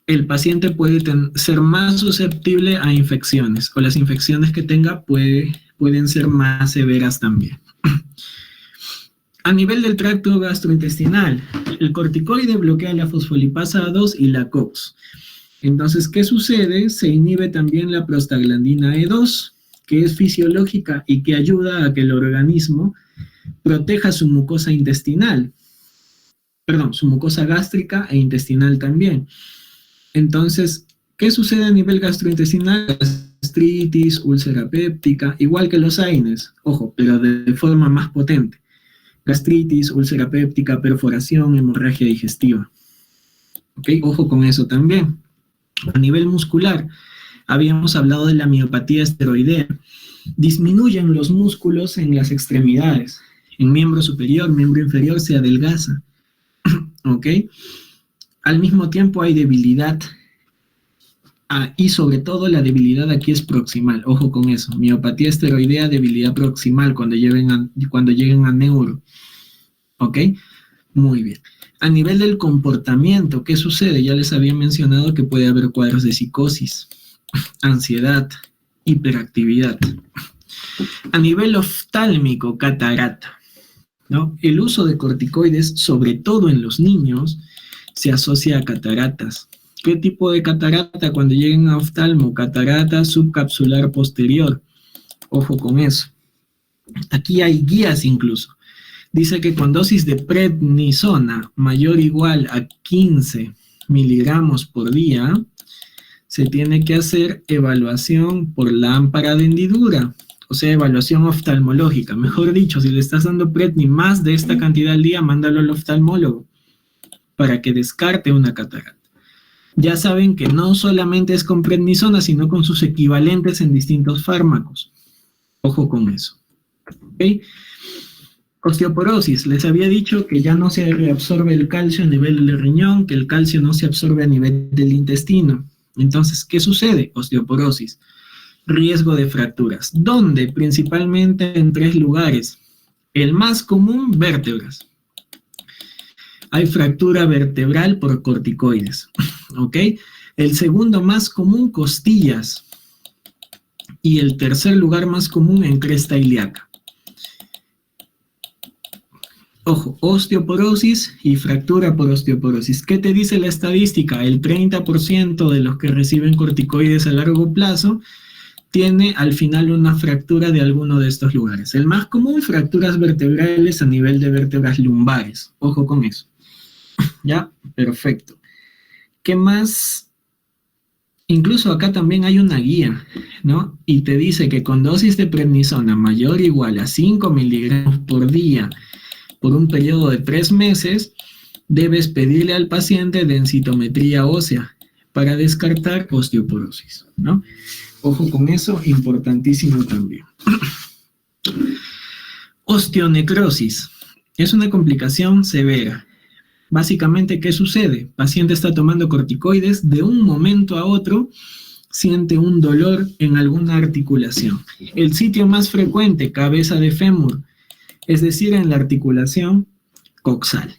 El paciente puede ser más susceptible a infecciones, o las infecciones que tenga pueden ser más severas también. A nivel del tracto gastrointestinal, el corticoide bloquea la fosfolipasa A2 y la COX. Entonces, ¿qué sucede? Se inhibe también la prostaglandina E2, que es fisiológica y que ayuda a que el organismo proteja su mucosa intestinal. Perdón, su mucosa gástrica e intestinal también. Entonces, ¿qué sucede a nivel gastrointestinal? Gastritis, úlcera péptica, igual que los AINES, ojo, pero de forma más potente. Gastritis, úlcera péptica, perforación, hemorragia digestiva. ¿Ok? Ojo con eso también. A nivel muscular, habíamos hablado de la miopatía esteroidea. Disminuyen los músculos en las extremidades. En miembro superior, miembro inferior se adelgaza. ¿Ok? Al mismo tiempo hay debilidad. Y sobre todo la debilidad aquí es proximal. Ojo con eso. Miopatía esteroidea, debilidad proximal cuando lleguen a neuro. ¿Ok? Muy bien. A nivel del comportamiento, ¿qué sucede? Ya les había mencionado que puede haber cuadros de psicosis, ansiedad, hiperactividad. A nivel oftálmico, catarata, ¿no? El uso de corticoides, sobre todo en los niños, se asocia a cataratas. ¿Qué tipo de catarata? Cuando lleguen a oftalmo, catarata subcapsular posterior. Ojo con eso. Aquí hay guías incluso. Dice que con dosis de prednisona mayor o igual a 15 miligramos por día, se tiene que hacer evaluación por lámpara de hendidura, o sea, evaluación oftalmológica. Mejor dicho, si le estás dando predni más de esta cantidad al día, mándalo al oftalmólogo para que descarte una catarata. Ya saben que no solamente es con prednisona, sino con sus equivalentes en distintos fármacos. Ojo con eso. ¿Ok? Osteoporosis, les había dicho que ya no se reabsorbe el calcio a nivel del riñón, que el calcio no se absorbe a nivel del intestino. Entonces, ¿qué sucede? Osteoporosis, riesgo de fracturas. ¿Dónde? Principalmente en 3 lugares. El más común, vértebras. Hay fractura vertebral por corticoides, ¿ok? El segundo más común, costillas. Y el tercer lugar más común, en cresta ilíaca. Ojo, osteoporosis y fractura por osteoporosis. ¿Qué te dice la estadística? El 30% de los que reciben corticoides a largo plazo tiene al final una fractura de alguno de estos lugares. El más común, fracturas vertebrales a nivel de vértebras lumbares. Ojo con eso. ¿Ya? Perfecto. ¿Qué más? Incluso acá también hay una guía, ¿no? Y te dice que con dosis de prednisona mayor o igual a 5 miligramos por día por un periodo de 3 meses, debes pedirle al paciente densitometría ósea para descartar osteoporosis, ¿no? Ojo con eso, importantísimo también. Osteonecrosis es una complicación severa. Básicamente, ¿qué sucede? Paciente está tomando corticoides, de un momento a otro siente un dolor en alguna articulación. El sitio más frecuente, cabeza de fémur, es decir, en la articulación coxal,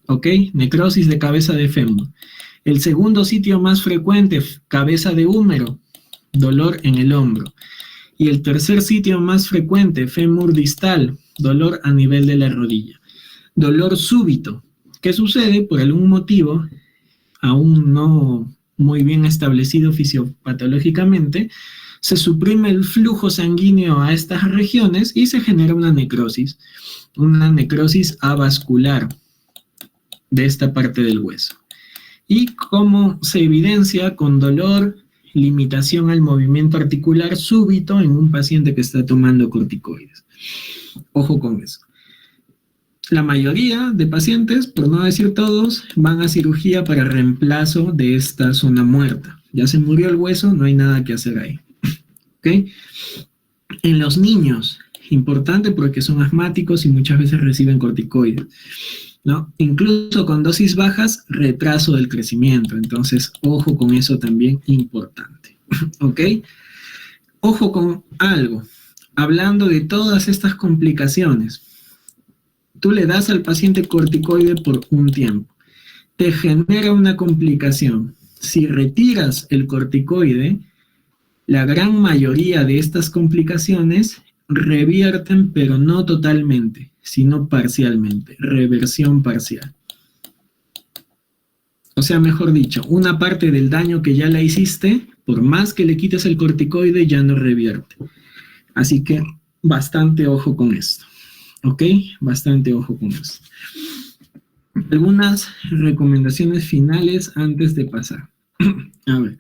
¿ok? Necrosis de cabeza de fémur. El segundo sitio más frecuente, cabeza de húmero, dolor en el hombro. Y el tercer sitio más frecuente, fémur distal, dolor a nivel de la rodilla. Dolor súbito. ¿Qué sucede? Por algún motivo, aún no muy bien establecido fisiopatológicamente, se suprime el flujo sanguíneo a estas regiones y se genera una necrosis avascular de esta parte del hueso. Y cómo se evidencia con dolor, limitación al movimiento articular súbito en un paciente que está tomando corticoides. Ojo con eso. La mayoría de pacientes, por no decir todos, van a cirugía para reemplazo de esta zona muerta. Ya se murió el hueso, no hay nada que hacer ahí. ¿Okay? En los niños, importante porque son asmáticos y muchas veces reciben corticoides, ¿no? Incluso con dosis bajas, retraso del crecimiento. Entonces, ojo con eso también, importante. ¿Ok? Ojo con algo. Hablando de todas estas complicaciones, tú le das al paciente corticoide por un tiempo. Te genera una complicación. Si retiras el corticoide, la gran mayoría de estas complicaciones revierten, pero no totalmente, sino parcialmente, reversión parcial. O sea, mejor dicho, una parte del daño que ya le hiciste, por más que le quites el corticoide, ya no revierte. Así que bastante ojo con esto, ¿ok? Bastante ojo con esto. Algunas recomendaciones finales antes de pasar. A ver.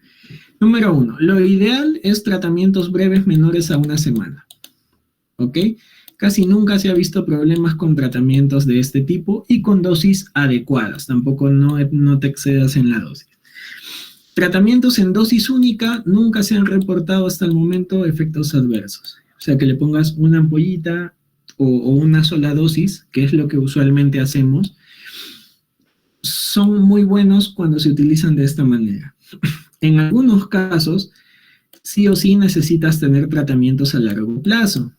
Número 1, lo ideal es tratamientos breves menores a 1 semana, ¿ok? Casi nunca se ha visto problemas con tratamientos de este tipo y con dosis adecuadas, tampoco no te excedas en la dosis. Tratamientos en dosis única nunca se han reportado hasta el momento efectos adversos, o sea que le pongas una ampollita o una sola dosis, que es lo que usualmente hacemos, son muy buenos cuando se utilizan de esta manera. En algunos casos, sí o sí necesitas tener tratamientos a largo plazo.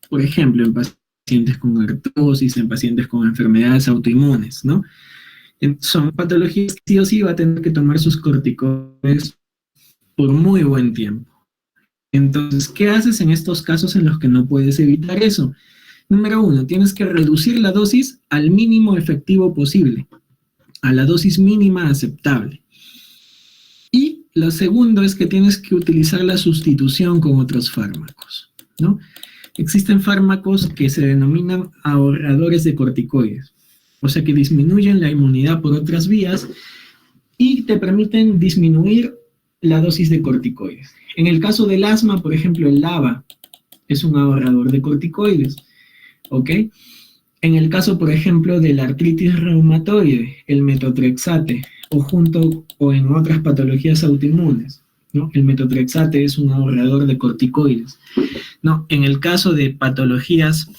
Por ejemplo, en pacientes con artrosis, en pacientes con enfermedades autoinmunes, ¿no? Son patologías que sí o sí va a tener que tomar sus corticoides por muy buen tiempo. Entonces, ¿qué haces en estos casos en los que no puedes evitar eso? Número 1, tienes que reducir la dosis al mínimo efectivo posible, a la dosis mínima aceptable. Y lo segundo es que tienes que utilizar la sustitución con otros fármacos, ¿no? Existen fármacos que se denominan ahorradores de corticoides, o sea que disminuyen la inmunidad por otras vías y te permiten disminuir la dosis de corticoides. En el caso del asma, por ejemplo, el LABA es un ahorrador de corticoides, ¿ok? En el caso, por ejemplo, de la artritis reumatoide, el metotrexate, o en otras patologías autoinmunes, ¿no? El metotrexate es un ahorrador de corticoides, ¿no? En el caso de patologías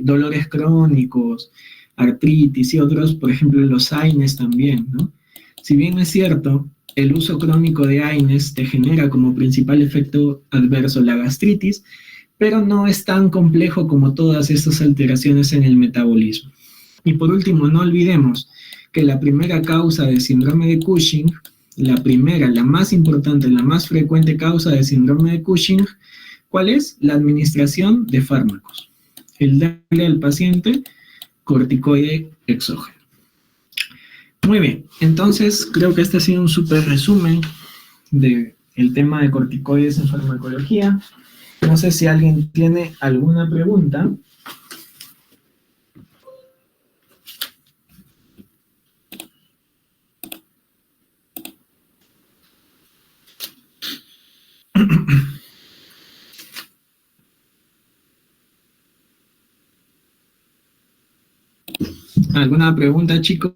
dolores crónicos, artritis y otros, por ejemplo, los AINES también, ¿no? Si bien es cierto, el uso crónico de AINES te genera como principal efecto adverso la gastritis, pero no es tan complejo como todas estas alteraciones en el metabolismo. Y por último, no olvidemos que la primera causa de síndrome de Cushing, la más importante, la más frecuente causa de síndrome de Cushing, ¿cuál es? La administración de fármacos. El darle al paciente corticoide exógeno. Muy bien, entonces creo que este ha sido un súper resumen del tema de corticoides en farmacología. No sé si alguien tiene alguna pregunta. ¿Alguna pregunta, chicos?